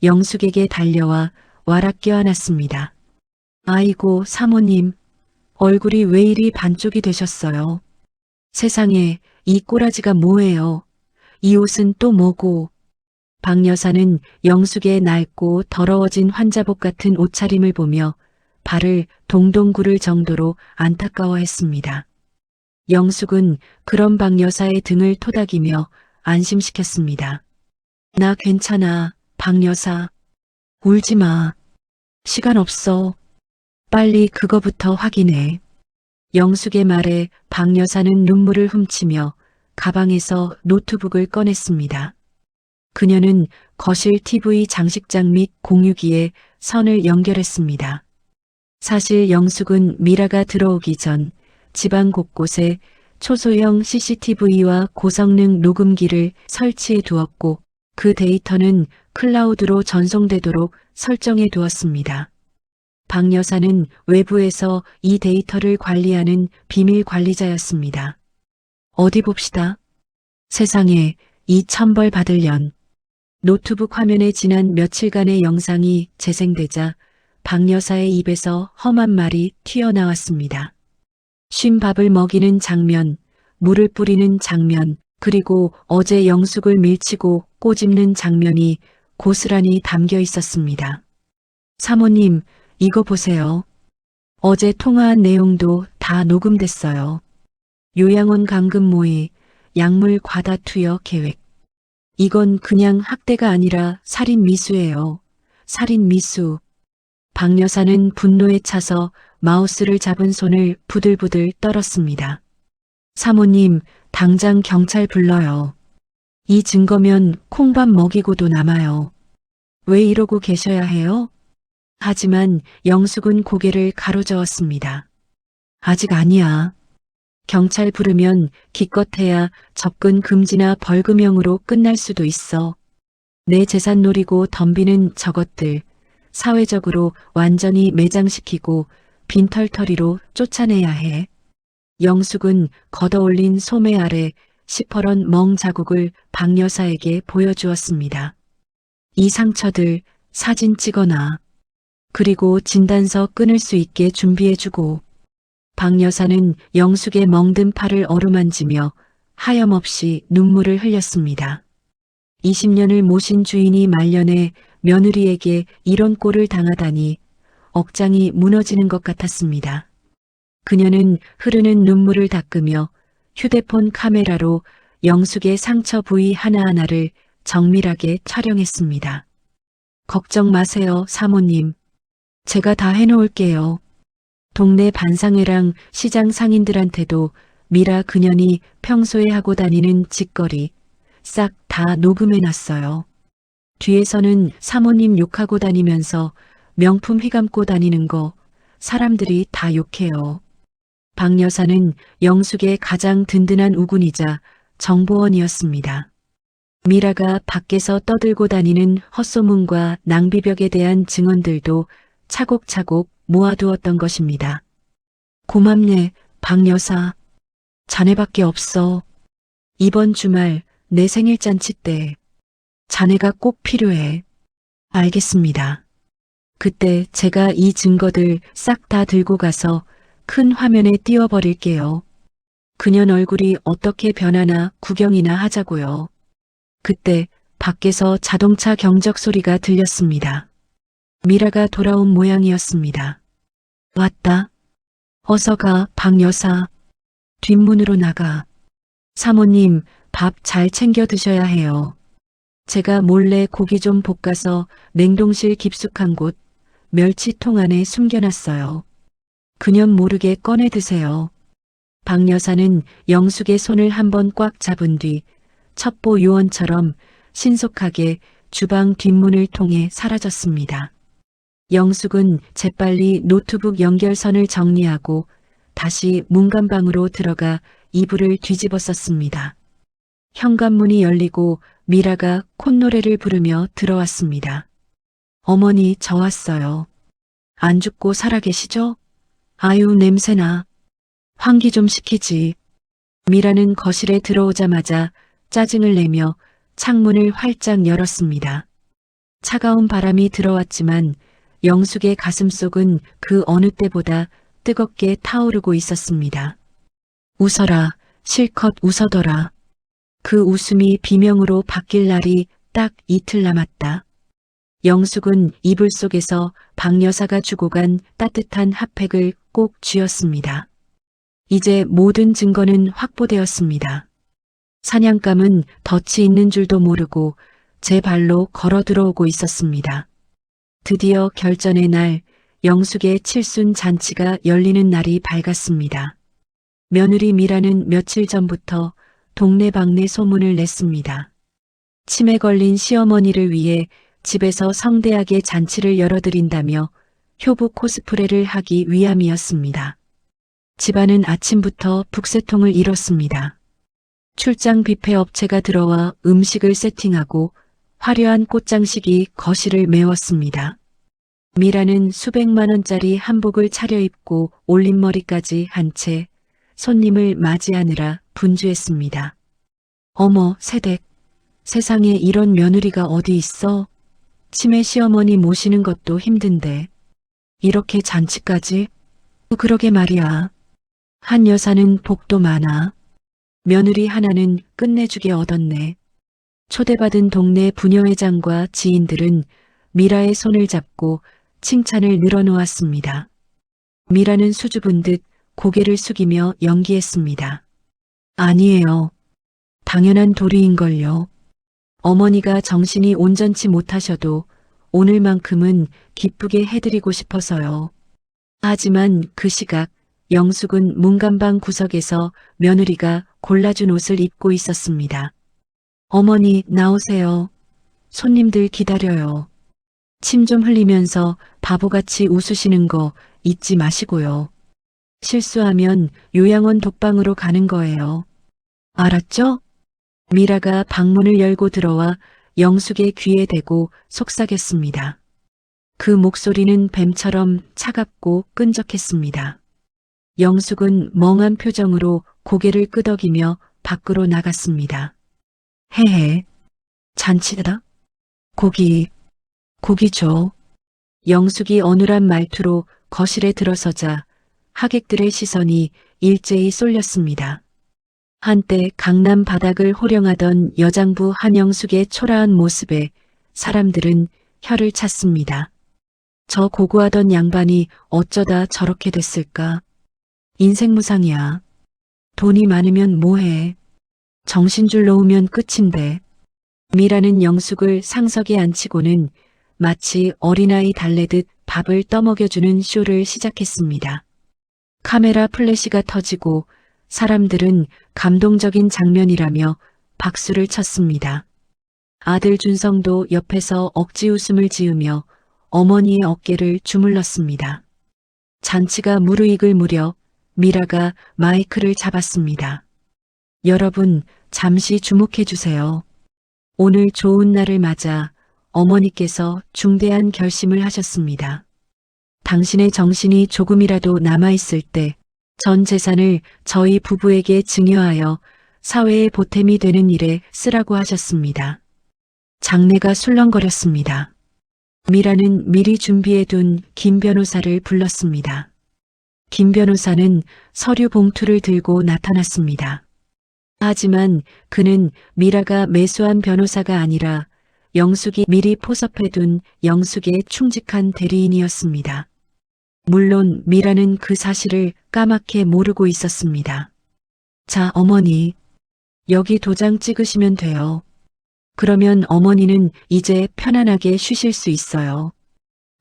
영숙에게 달려와 와락 껴안았습니다. 아이고, 사모님, 얼굴이 왜 이리 반쪽이 되셨어요? 세상에, 이 꼬라지가 뭐예요? 이 옷은 또 뭐고? 박 여사는 영숙의 낡고 더러워진 환자복 같은 옷차림을 보며 발을 동동 구를 정도로 안타까워했습니다. 영숙은 그런 박 여사의 등을 토닥이며 안심시켰습니다. 나 괜찮아, 박 여사. 울지 마. 시간 없어. 빨리 그거부터 확인해. 영숙의 말에 박 여사는 눈물을 훔치며 가방에서 노트북을 꺼냈습니다. 그녀는 거실 TV 장식장 및 공유기에 선을 연결했습니다. 사실 영숙은 미라가 들어오기 전 집안 곳곳에 초소형 CCTV와 고성능 녹음기를 설치해 두었고 그 데이터는 클라우드로 전송되도록 설정해 두었습니다. 박 여사는 외부에서 이 데이터를 관리하는 비밀 관리자였습니다. 어디 봅시다. 세상에, 이 천벌 받을 년. 노트북 화면에 지난 며칠간의 영상이 재생되자 박 여사의 입에서 험한 말이 튀어나왔습니다. 쉰 밥을 먹이는 장면, 물을 뿌리는 장면, 그리고 어제 영숙을 밀치고 꼬집는 장면이 고스란히 담겨 있었습니다. 사모님, 이거 보세요. 어제 통화한 내용도 다 녹음됐어요. 요양원 감금 모의, 약물 과다 투여 계획. 이건 그냥 학대가 아니라 살인 미수예요. 살인 미수. 박 여사는 분노에 차서 마우스를 잡은 손을 부들부들 떨었습니다. 사모님, 당장 경찰 불러요. 이 증거면 콩밥 먹이고도 남아요. 왜 이러고 계셔야 해요? 하지만 영숙은 고개를 가로저었습니다. 아직 아니야. 경찰 부르면 기껏해야 접근 금지나 벌금형으로 끝날 수도 있어. 내 재산 노리고 덤비는 저것들, 사회적으로 완전히 매장시키고 빈털터리로 쫓아내야 해. 영숙은 걷어올린 소매 아래 시퍼런 멍 자국을 박 여사에게 보여주었습니다. 이 상처들 사진 찍어놔. 그리고 진단서 끊을 수 있게 준비해주고. 박 여사는 영숙의 멍든 팔을 어루만지며 하염없이 눈물을 흘렸습니다. 20년을 모신 주인이 말년에 며느리에게 이런 꼴을 당하다니 억장이 무너지는 것 같았습니다. 그녀는 흐르는 눈물을 닦으며 휴대폰 카메라로 영숙의 상처 부위 하나하나를 정밀하게 촬영했습니다. 걱정 마세요, 사모님. 제가 다 해놓을게요. 동네 반상회랑 시장 상인들한테도 미라 그년이 평소에 하고 다니는 짓거리 싹 다 녹음해놨어요. 뒤에서는 사모님 욕하고 다니면서 명품 휘감고 다니는 거 사람들이 다 욕해요. 박 여사는 영숙의 가장 든든한 우군이자 정보원이었습니다. 미라가 밖에서 떠들고 다니는 헛소문과 낭비벽에 대한 증언들도 차곡차곡 모아두었던 것입니다. 고맙네, 박 여사. 자네밖에 없어. 이번 주말 내 생일잔치 때 자네가 꼭 필요해. 알겠습니다. 그때 제가 이 증거들 싹 다 들고 가서 큰 화면에 띄워버릴게요. 그년 얼굴이 어떻게 변하나 구경이나 하자고요. 그때 밖에서 자동차 경적 소리가 들렸습니다. 미라가 돌아온 모양이었습니다. 왔다. 어서 가, 박 여사. 뒷문으로 나가. 사모님, 밥 잘 챙겨 드셔야 해요. 제가 몰래 고기 좀 볶아서 냉동실 깊숙한 곳 멸치통 안에 숨겨놨어요. 그년 모르게 꺼내 드세요. 박 여사는 영숙의 손을 한번 꽉 잡은 뒤 첩보 요원처럼 신속하게 주방 뒷문을 통해 사라졌습니다. 영숙은 재빨리 노트북 연결선을 정리하고 다시 문간방으로 들어가 이불을 뒤집어 썼습니다. 현관문이 열리고 미라가 콧노래를 부르며 들어왔습니다. 어머니, 저 왔어요. 안 죽고 살아계시죠? 아유, 냄새나. 환기 좀 시키지. 미라는 거실에 들어오자마자 짜증을 내며 창문을 활짝 열었습니다. 차가운 바람이 들어왔지만 영숙의 가슴속은 그 어느 때보다 뜨겁게 타오르고 있었습니다. 웃어라, 실컷 웃어둬라. 그 웃음이 비명으로 바뀔 날이 딱 이틀 남았다. 영숙은 이불 속에서 박 여사가 주고 간 따뜻한 핫팩을 꼭 쥐었습니다. 이제 모든 증거는 확보되었습니다. 사냥감은 덫이 있는 줄도 모르고 제 발로 걸어 들어오고 있었습니다. 드디어 결전의 날, 영숙의 칠순 잔치가 열리는 날이 밝았습니다. 며느리 미라는 며칠 전부터 동네방네 소문을 냈습니다. 치매 걸린 시어머니를 위해 집에서 성대하게 잔치를 열어드린다며 효부 코스프레를 하기 위함이었습니다. 집안은 아침부터 북새통을 이뤘습니다. 출장 뷔페 업체가 들어와 음식을 세팅하고 화려한 꽃장식이 거실을 메웠습니다. 미라는 수백만 원짜리 한복을 차려입고 올림머리까지 한 채 손님을 맞이하느라 분주했습니다. 어머, 새댁. 세상에 이런 며느리가 어디 있어? 치매 시어머니 모시는 것도 힘든데 이렇게 잔치까지? 그러게 말이야. 한 여사는 복도 많아. 며느리 하나는 끝내주게 얻었네. 초대받은 동네 부녀회장과 지인들은 미라의 손을 잡고 칭찬을 늘어놓았습니다. 미라는 수줍은 듯 고개를 숙이며 연기했습니다. 아니에요. 당연한 도리인걸요. 어머니가 정신이 온전치 못하셔도 오늘만큼은 기쁘게 해드리고 싶어서요. 하지만 그 시각 영숙은 문간방 구석에서 며느리가 골라준 옷을 입고 있었습니다. 어머니, 나오세요. 손님들 기다려요. 침 좀 흘리면서 바보같이 웃으시는 거 잊지 마시고요. 실수하면 요양원 독방으로 가는 거예요. 알았죠? 미라가 방문을 열고 들어와 영숙의 귀에 대고 속삭였습니다. 그 목소리는 뱀처럼 차갑고 끈적했습니다. 영숙은 멍한 표정으로 고개를 끄덕이며 밖으로 나갔습니다. 헤헤, 잔치다. 고기 줘. 영숙이 어눌한 말투로 거실에 들어서자 하객들의 시선이 일제히 쏠렸습니다. 한때 강남 바닥을 호령하던 여장부 한영숙의 초라한 모습에 사람들은 혀를 찼습니다. 저 고고하던 양반이 어쩌다 저렇게 됐을까? 인생무상이야. 돈이 많으면 뭐해. 정신줄 놓으면 끝인데. 미라는 영숙을 상석에 앉히고는 마치 어린아이 달래듯 밥을 떠먹여주는 쇼를 시작했습니다. 카메라 플래시가 터지고 사람들은 감동적인 장면이라며 박수를 쳤습니다. 아들 준성도 옆에서 억지 웃음을 지으며 어머니의 어깨를 주물렀습니다. 잔치가 무르익을 무렵 미라가 마이크를 잡았습니다. 여러분, 잠시 주목해 주세요. 오늘 좋은 날을 맞아 어머니께서 중대한 결심을 하셨습니다. 당신의 정신이 조금이라도 남아있을 때 전 재산을 저희 부부에게 증여하여 사회의 보탬이 되는 일에 쓰라고 하셨습니다. 장내가 술렁거렸습니다. 미라는 미리 준비해둔 김 변호사를 불렀습니다. 김 변호사는 서류 봉투를 들고 나타났습니다. 하지만 그는 미라가 매수한 변호사가 아니라 영숙이 미리 포섭해둔 영숙의 충직한 대리인이었습니다. 물론 미라는 그 사실을 까맣게 모르고 있었습니다. 자, 어머니, 여기 도장 찍으시면 돼요. 그러면 어머니는 이제 편안하게 쉬실 수 있어요.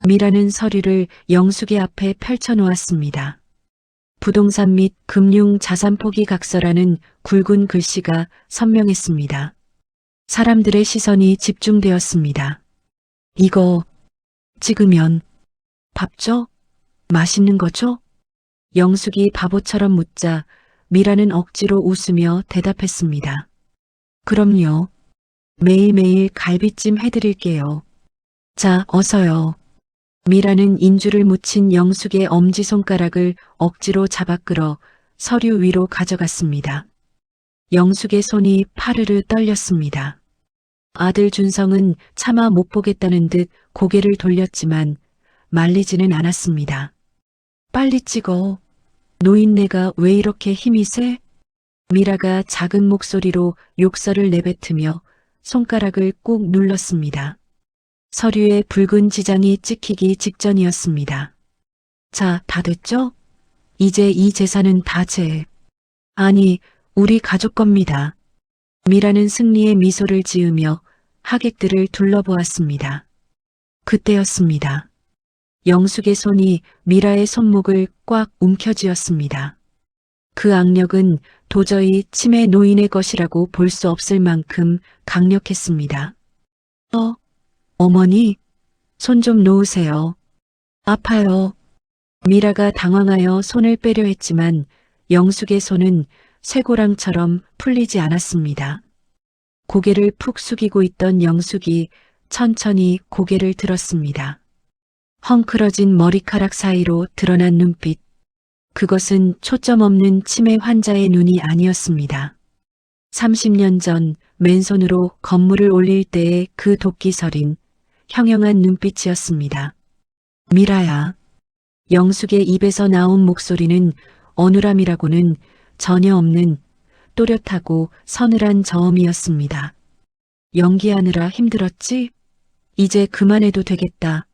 미라는 서류를 영숙의 앞에 펼쳐놓았습니다. 부동산 및 금융 자산 포기 각서라는 굵은 글씨가 선명했습니다. 사람들의 시선이 집중되었습니다. 이거 찍으면 밥 줘? 맛있는 거 줘? 영숙이 바보처럼 묻자 미라는 억지로 웃으며 대답했습니다. 그럼요. 매일매일 갈비찜 해드릴게요. 자, 어서요. 미라는 인주를 묻힌 영숙의 엄지손가락을 억지로 잡아 끌어 서류 위로 가져갔습니다. 영숙의 손이 파르르 떨렸습니다. 아들 준성은 차마 못 보겠다는 듯 고개를 돌렸지만 말리지는 않았습니다. 빨리 찍어. 노인네가 왜 이렇게 힘이 세? 미라가 작은 목소리로 욕설을 내뱉으며 손가락을 꾹 눌렀습니다. 서류에 붉은 지장이 찍히기 직전이었습니다. 자, 다 됐죠? 이제 이 재산은 다 아니, 우리 가족 겁니다. 미라는 승리의 미소를 지으며 하객들을 둘러보았습니다. 그때였습니다. 영숙의 손이 미라의 손목을 꽉 움켜쥐었습니다. 그 악력은 도저히 치매 노인의 것이라고 볼 수 없을 만큼 강력했습니다. 어머니, 손 좀 놓으세요. 아파요. 미라가 당황하여 손을 빼려 했지만 영숙의 손은 쇠고랑처럼 풀리지 않았습니다. 고개를 푹 숙이고 있던 영숙이 천천히 고개를 들었습니다. 헝클어진 머리카락 사이로 드러난 눈빛. 그것은 초점 없는 치매 환자의 눈이 아니었습니다. 30년 전 맨손으로 건물을 올릴 때의 그 도끼서린 형형한 눈빛이었습니다. 미라야. 영숙의 입에서 나온 목소리는 어눌함이라고는 전혀 없는 또렷하고 서늘한 저음이었습니다. 연기하느라 힘들었지? 이제 그만해도 되겠다.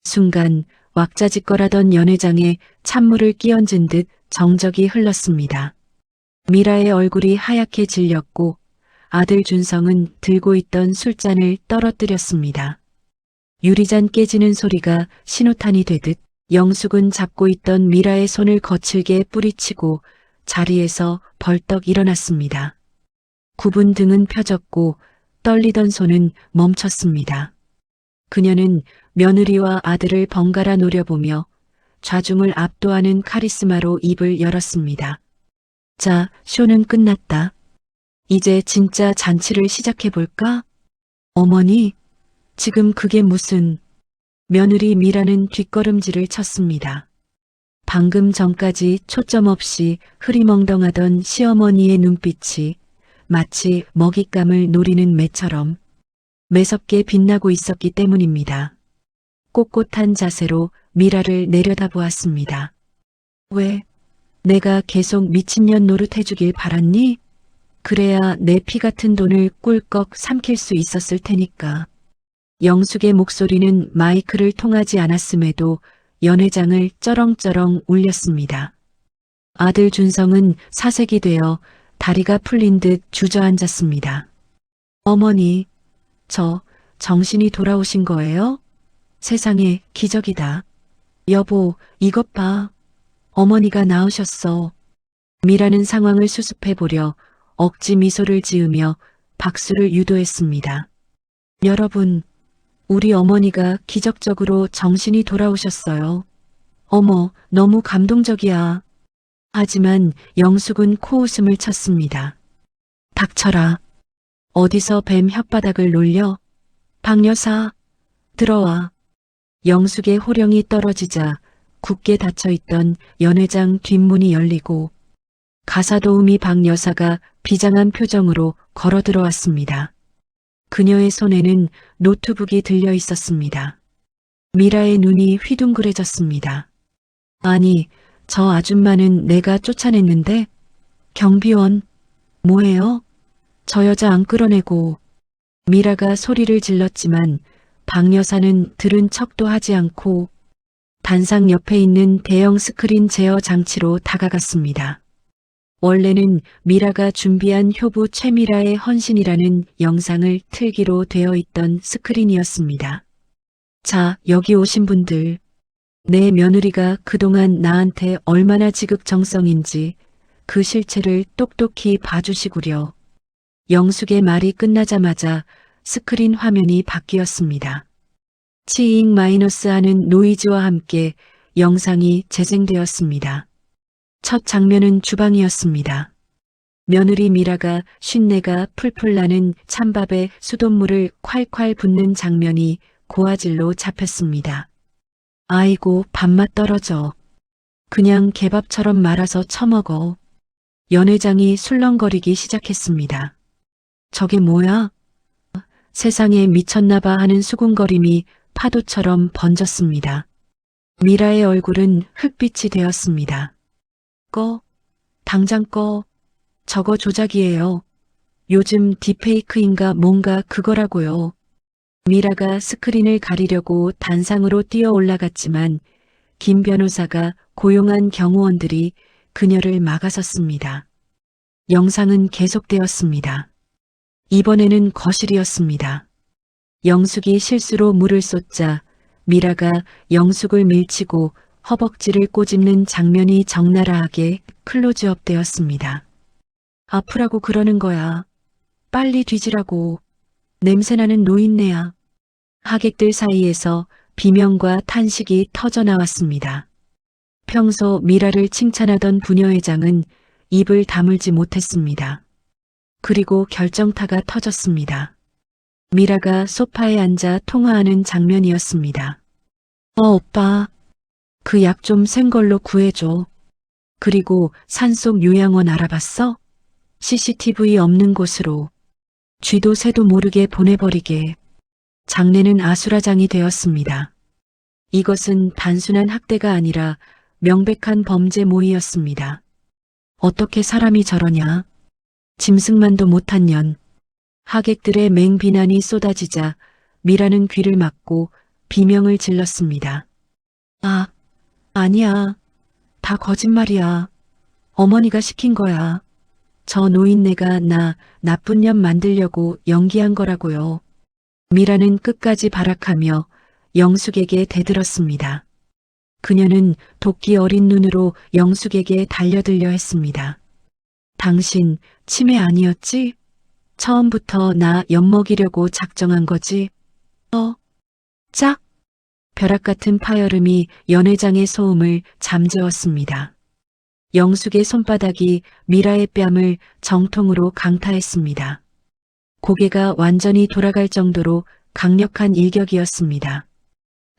순간 왁자지껄하던 연회장에 찬물을 끼얹은 듯 정적이 흘렀습니다. 미라의 얼굴이 하얗게 질렸고 아들 준성은 들고 있던 술잔을 떨어뜨렸습니다. 유리잔 깨지는 소리가 신호탄이 되듯 영숙은 잡고 있던 미라의 손을 거칠게 뿌리치고 자리에서 벌떡 일어났습니다. 굽은 등은 펴졌고 떨리던 손은 멈췄습니다. 그녀는 며느리와 아들을 번갈아 노려보며 좌중을 압도하는 카리스마로 입을 열었습니다. 자, 쇼는 끝났다. 이제 진짜 잔치를 시작해볼까? 어머니, 지금 그게 무슨... 며느리 미라는 뒷걸음질을 쳤습니다. 방금 전까지 초점 없이 흐리멍덩하던 시어머니의 눈빛이 마치 먹잇감을 노리는 매처럼 매섭게 빛나고 있었기 때문입니다. 꼿꼿한 자세로 미라를 내려다보았습니다. 왜? 내가 계속 미친년 노릇해주길 바랐니? 그래야 내 피 같은 돈을 꿀꺽 삼킬 수 있었을 테니까. 영숙의 목소리는 마이크를 통하지 않았음에도 연회장을 쩌렁쩌렁 울렸습니다. 아들 준성은 사색이 되어 다리가 풀린 듯 주저앉았습니다. 어머니, 저 정신이 돌아오신 거예요? 세상에 기적이다. 여보, 이것 봐. 어머니가 나으셨어. 미라는 상황을 수습해보려 억지 미소를 지으며 박수를 유도했습니다. 여러분, 우리 어머니가 기적적으로 정신이 돌아오셨어요. 어머, 너무 감동적이야. 하지만 영숙은 코웃음을 쳤습니다. 닥쳐라. 어디서 뱀 혓바닥을 놀려? 박여사, 들어와. 영숙의 호령이 떨어지자 굳게 닫혀있던 연회장 뒷문이 열리고 가사도우미 박여사가 비장한 표정으로 걸어 들어왔습니다. 그녀의 손에는 노트북이 들려 있었습니다. 미라의 눈이 휘둥그레졌습니다. 아니, 저 아줌마는 내가 쫓아냈는데? 경비원, 뭐해요? 저 여자 안 끌어내고. 미라가 소리를 질렀지만 박 여사는 들은 척도 하지 않고 단상 옆에 있는 대형 스크린 제어 장치로 다가갔습니다. 원래는 미라가 준비한 효부 최미라의 헌신이라는 영상을 틀기로 되어 있던 스크린이었습니다. 자, 여기 오신 분들. 내 며느리가 그동안 나한테 얼마나 지극정성인지 그 실체를 똑똑히 봐주시구려. 영숙의 말이 끝나자마자 스크린 화면이 바뀌었습니다. 치잉 마이너스 하는 노이즈와 함께 영상이 재생되었습니다. 첫 장면은 주방이었습니다. 며느리 미라가 쉰내가 풀풀 나는 찬밥에 수돗물을 콸콸 붓는 장면이 고화질로 잡혔습니다. 아이고, 밥맛 떨어져. 그냥 개밥처럼 말아서 처먹어. 연회장이 술렁거리기 시작했습니다. 저게 뭐야? 세상에 미쳤나봐 하는 수군거림이 파도처럼 번졌습니다. 미라의 얼굴은 흑빛이 되었습니다. 꺼. 당장 꺼. 저거 조작이에요. 요즘 딥페이크인가 뭔가 그거라고요. 미라가 스크린을 가리려고 단상으로 뛰어 올라갔지만 김 변호사가 고용한 경호원들이 그녀를 막아섰습니다. 영상은 계속되었습니다. 이번에는 거실이었습니다. 영숙이 실수로 물을 쏟자 미라가 영숙을 밀치고 허벅지를 꼬집는 장면이 적나라하게 클로즈업 되었습니다. 아프라고 그러는 거야. 빨리 뒤지라고. 냄새나는 노인네야. 하객들 사이에서 비명과 탄식이 터져나왔습니다. 평소 미라를 칭찬하던 부녀회장은 입을 다물지 못했습니다. 그리고 결정타가 터졌습니다. 미라가 소파에 앉아 통화하는 장면이었습니다. 오빠. 그 약 좀 센 걸로 구해줘. 그리고 산속 요양원 알아봤어? CCTV 없는 곳으로. 쥐도 새도 모르게 보내버리게. 장례는 아수라장이 되었습니다. 이것은 단순한 학대가 아니라 명백한 범죄 모의였습니다. 어떻게 사람이 저러냐? 짐승만도 못한 년. 하객들의 맹비난이 쏟아지자 미라는 귀를 막고 비명을 질렀습니다. 아니야. 다 거짓말이야. 어머니가 시킨 거야. 저 노인네가 나 나쁜 년 만들려고 연기한 거라고요. 미라는 끝까지 발악하며 영숙에게 대들었습니다. 그녀는 도끼 어린 눈으로 영숙에게 달려들려 했습니다. 당신 치매 아니었지? 처음부터 나 엿먹이려고 작정한 거지? 짝! 벼락 같은 파열음이 연회장의 소음을 잠재웠습니다. 영숙의 손바닥이 미라의 뺨을 정통으로 강타했습니다. 고개가 완전히 돌아갈 정도로 강력한 일격이었습니다.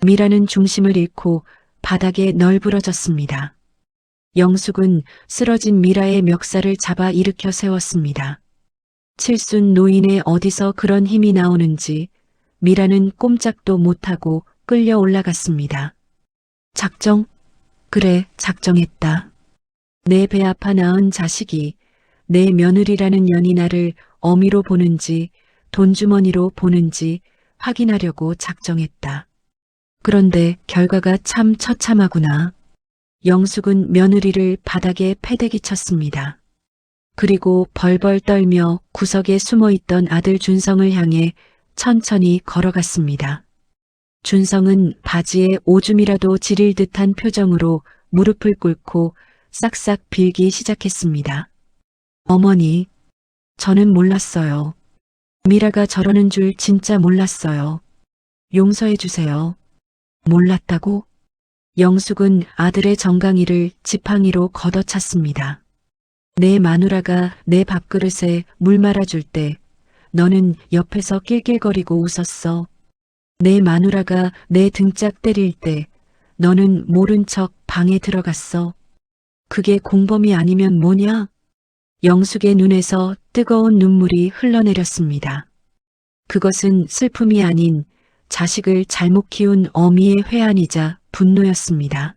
미라는 중심을 잃고 바닥에 널브러졌습니다. 영숙은 쓰러진 미라의 멱살을 잡아 일으켜 세웠습니다. 칠순 노인의 어디서 그런 힘이 나오는지 미라는 꼼짝도 못하고 끌려 올라갔습니다. 작정? 그래, 작정했다. 내 배 아파 낳은 자식이 내 며느리라는 년이 나를 어미로 보는지 돈주머니로 보는지 확인하려고 작정했다. 그런데 결과가 참 처참하구나. 영숙은 며느리를 바닥에 패대기 쳤습니다. 그리고 벌벌 떨며 구석에 숨어있던 아들 준성을 향해 천천히 걸어갔습니다. 준성은 바지에 오줌이라도 지릴 듯한 표정으로 무릎을 꿇고 싹싹 빌기 시작했습니다. 어머니, 저는 몰랐어요. 미라가 저러는 줄 진짜 몰랐어요. 용서해 주세요. 몰랐다고? 영숙은 아들의 정강이를 지팡이로 걷어찼습니다. 내 마누라가 내 밥그릇에 물 말아줄 때 너는 옆에서 낄낄거리고 웃었어. 내 마누라가 내 등짝 때릴 때 너는 모른 척 방에 들어갔어. 그게 공범이 아니면 뭐냐? 영숙의 눈에서 뜨거운 눈물이 흘러내렸습니다. 그것은 슬픔이 아닌 자식을 잘못 키운 어미의 회한이자 분노였습니다.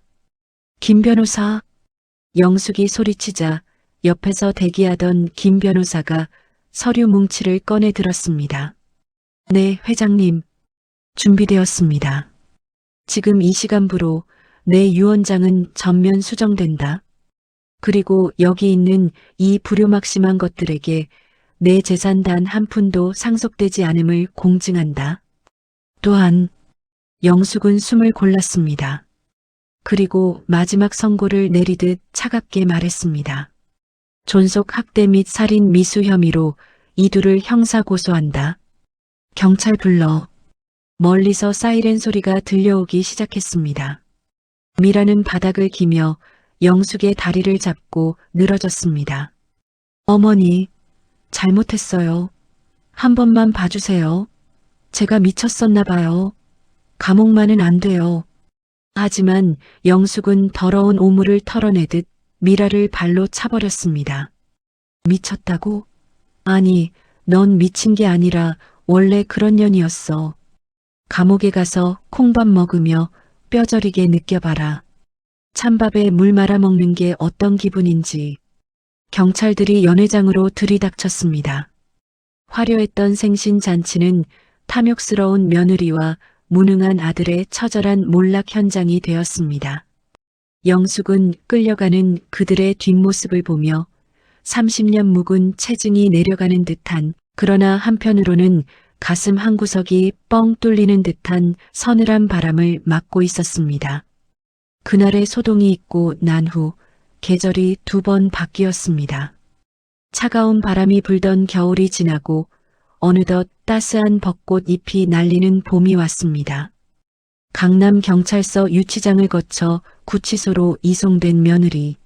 김 변호사. 영숙이 소리치자 옆에서 대기하던 김 변호사가 서류 뭉치를 꺼내 들었습니다. 네, 회장님. 준비되었습니다. 지금 이 시간부로 내 유언장은 전면 수정된다. 그리고 여기 있는 이 불효막심한 것들에게 내 재산 단 한 푼도 상속되지 않음을 공증한다. 또한 영숙은 숨을 골랐습니다. 그리고 마지막 선고를 내리듯 차갑게 말했습니다. 존속 학대 및 살인 미수 혐의로 이들을 형사 고소한다. 경찰 불러. 멀리서 사이렌 소리가 들려오기 시작했습니다. 미라는 바닥을 기며 영숙의 다리를 잡고 늘어졌습니다. 어머니, 잘못했어요. 한 번만 봐주세요. 제가 미쳤었나 봐요. 감옥만은 안 돼요. 하지만 영숙은 더러운 오물을 털어내듯 미라를 발로 차버렸습니다. 미쳤다고? 아니, 넌 미친 게 아니라 원래 그런 년이었어. 감옥에 가서 콩밥 먹으며 뼈저리게 느껴봐라. 찬밥에 물 말아 먹는 게 어떤 기분인지. 경찰들이 연회장으로 들이닥쳤습니다. 화려했던 생신잔치는 탐욕스러운 며느리와 무능한 아들의 처절한 몰락 현장이 되었습니다. 영숙은 끌려가는 그들의 뒷모습을 보며 30년 묵은 체증이 내려가는 듯한, 그러나 한편으로는 가슴 한구석이 뻥 뚫리는 듯한 서늘한 바람을 맞고 있었습니다. 그날의 소동이 있고 난 후 계절이 2번 바뀌었습니다. 차가운 바람이 불던 겨울이 지나고 어느덧 따스한 벚꽃 잎이 날리는 봄이 왔습니다. 강남경찰서 유치장을 거쳐 구치소로 이송된 며느리.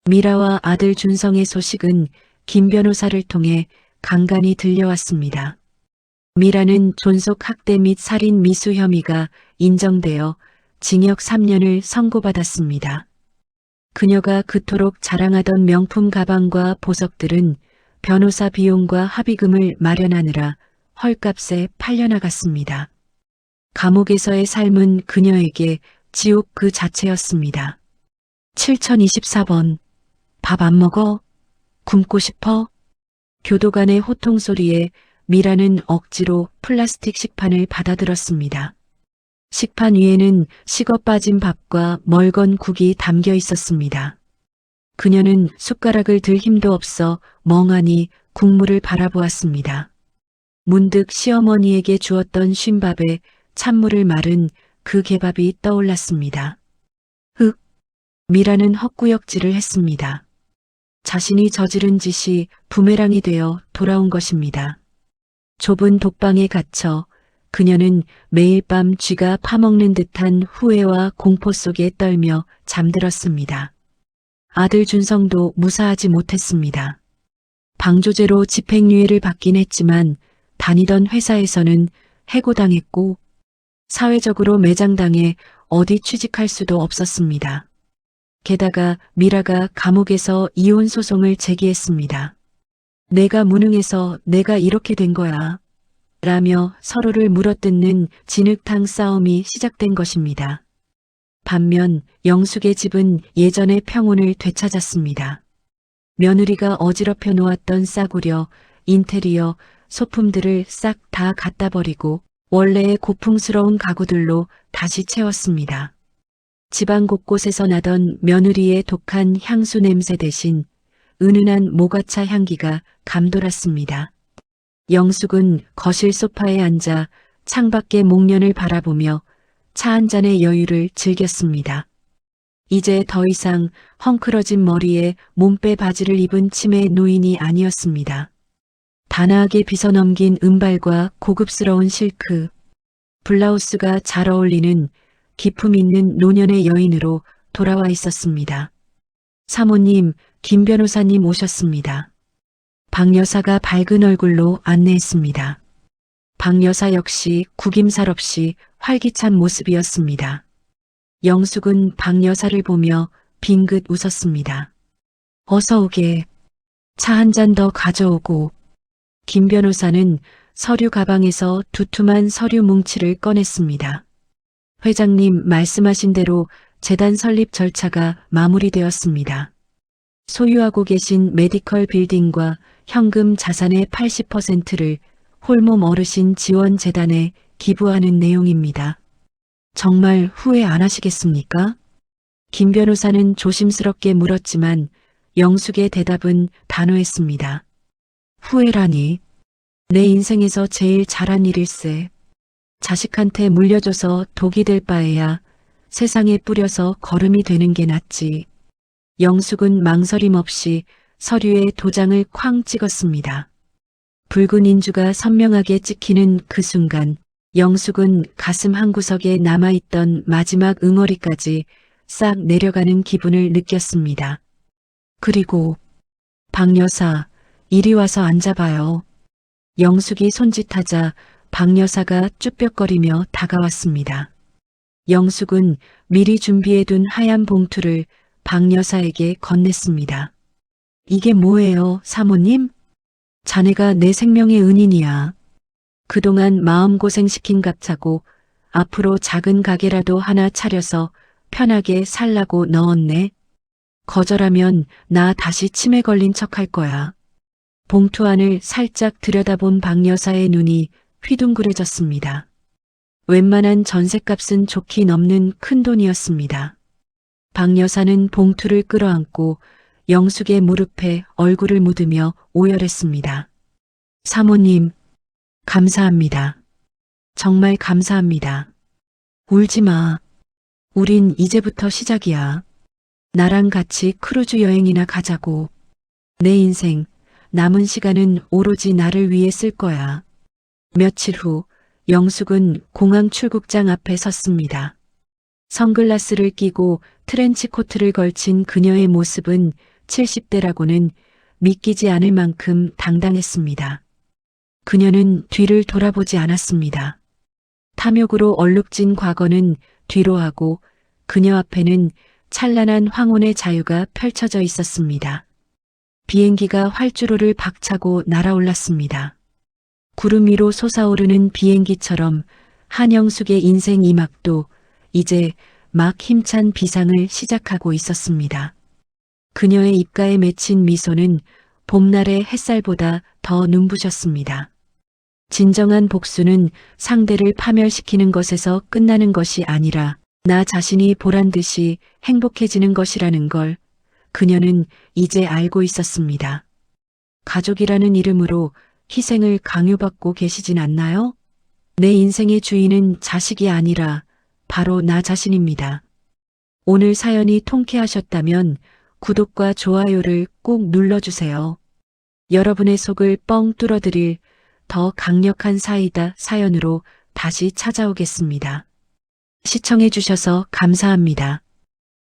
미라와 아들 준성의 소식은 김 변호사를 통해 간간히 들려왔습니다. 미라는 존속 학대 및 살인 미수 혐의가 인정되어 징역 3년을 선고받았습니다. 그녀가 그토록 자랑하던 명품 가방과 보석들은 변호사 비용과 합의금을 마련하느라 헐값에 팔려나갔습니다. 감옥에서의 삶은 그녀에게 지옥 그 자체였습니다. 7024번. 밥 안 먹어? 굶고 싶어? 교도관의 호통 소리에 미라는 억지로 플라스틱 식판을 받아들었습니다. 식판 위에는 식어 빠진 밥과 멀건 국이 담겨 있었습니다. 그녀는 숟가락을 들 힘도 없어 멍하니 국물을 바라보았습니다. 문득 시어머니에게 주었던 쉰밥에 찬물을 마른 그 개밥이 떠올랐습니다. 흑! 미라는 헛구역질을 했습니다. 자신이 저지른 짓이 부메랑이 되어 돌아온 것입니다. 좁은 독방에 갇혀 그녀는 매일 밤 쥐가 파먹는 듯한 후회와 공포 속에 떨며 잠들었습니다. 아들 준성도 무사하지 못했습니다. 방조제로 집행유예를 받긴 했지만 다니던 회사에서는 해고당했고 사회적으로 매장당해 어디 취직할 수도 없었습니다. 게다가 미라가 감옥에서 이혼 소송을 제기했습니다. 내가 무능해서 내가 이렇게 된 거야. 라며 서로를 물어뜯는 진흙탕 싸움이 시작된 것입니다. 반면 영숙의 집은 예전의 평온을 되찾았습니다. 며느리가 어지럽혀 놓았던 싸구려, 인테리어, 소품들을 싹 다 갖다 버리고 원래의 고풍스러운 가구들로 다시 채웠습니다. 집안 곳곳에서 나던 며느리의 독한 향수 냄새 대신 은은한 모가차 향기가 감돌았습니다. 영숙은 거실 소파에 앉아 창밖의 목련을 바라보며 차 한 잔의 여유를 즐겼습니다. 이제 더 이상 헝클어진 머리에 몸빼 바지를 입은 치매 노인이 아니었습니다. 단아하게 빗어넘긴 은발과 고급스러운 실크, 블라우스가 잘 어울리는 기품 있는 노년의 여인으로 돌아와 있었습니다. 사모님, 김 변호사님 오셨습니다. 박 여사가 밝은 얼굴로 안내했습니다. 박 여사 역시 구김살 없이 활기찬 모습이었습니다. 영숙은 박 여사를 보며 빙긋 웃었습니다. 어서 오게. 차 한 잔 더 가져오고. 김 변호사는 서류 가방에서 두툼한 서류 뭉치를 꺼냈습니다. 회장님 말씀하신 대로 재단 설립 절차가 마무리되었습니다. 소유하고 계신 메디컬 빌딩과 현금 자산의 80%를 홀몸 어르신 지원 재단에 기부하는 내용입니다. 정말 후회 안 하시겠습니까? 김 변호사는 조심스럽게 물었지만 영숙의 대답은 단호했습니다. 후회라니. 내 인생에서 제일 잘한 일일세. 자식한테 물려줘서 독이 될 바에야 세상에 뿌려서 거름이 되는 게 낫지. 영숙은 망설임 없이 서류에 도장을 쾅 찍었습니다. 붉은 인주가 선명하게 찍히는 그 순간 영숙은 가슴 한구석에 남아있던 마지막 응어리까지 싹 내려가는 기분을 느꼈습니다. 그리고 박 여사, 이리 와서 앉아봐요. 영숙이 손짓하자 박 여사가 쭈뼛거리며 다가왔습니다. 영숙은 미리 준비해둔 하얀 봉투를 박 여사에게 건넸습니다. 이게 뭐예요, 사모님? 자네가 내 생명의 은인이야. 그동안 마음고생시킨 값차고 앞으로 작은 가게라도 하나 차려서 편하게 살라고 넣었네. 거절하면 나 다시 치매 걸린 척할 거야. 봉투 안을 살짝 들여다본 박 여사의 눈이 휘둥그레졌습니다. 웬만한 전셋값은 좋게 넘는 큰돈이었습니다. 박 여사는 봉투를 끌어안고 영숙의 무릎에 얼굴을 묻으며 오열했습니다. 사모님, 감사합니다. 정말 감사합니다. 울지 마. 우린 이제부터 시작이야. 나랑 같이 크루즈 여행이나 가자고. 내 인생, 남은 시간은 오로지 나를 위해 쓸 거야. 며칠 후 영숙은 공항 출국장 앞에 섰습니다. 선글라스를 끼고 트렌치 코트를 걸친 그녀의 모습은 70대라고는 믿기지 않을 만큼 당당했습니다. 그녀는 뒤를 돌아보지 않았습니다. 탐욕으로 얼룩진 과거는 뒤로하고 그녀 앞에는 찬란한 황혼의 자유가 펼쳐져 있었습니다. 비행기가 활주로를 박차고 날아올랐습니다. 구름 위로 솟아오르는 비행기처럼 한영숙의 인생 이막도 이제 막 힘찬 비상을 시작하고 있었습니다. 그녀의 입가에 맺힌 미소는 봄날의 햇살보다 더 눈부셨습니다. 진정한 복수는 상대를 파멸시키는 것에서 끝나는 것이 아니라 나 자신이 보란 듯이 행복해지는 것이라는 걸 그녀는 이제 알고 있었습니다. 가족이라는 이름으로 희생을 강요받고 계시진 않나요? 내 인생의 주인은 자식이 아니라 바로 나 자신입니다. 오늘 사연이 통쾌하셨다면 구독과 좋아요를 꼭 눌러주세요. 여러분의 속을 뻥 뚫어드릴 더 강력한 사이다 사연으로 다시 찾아오겠습니다. 시청해주셔서 감사합니다.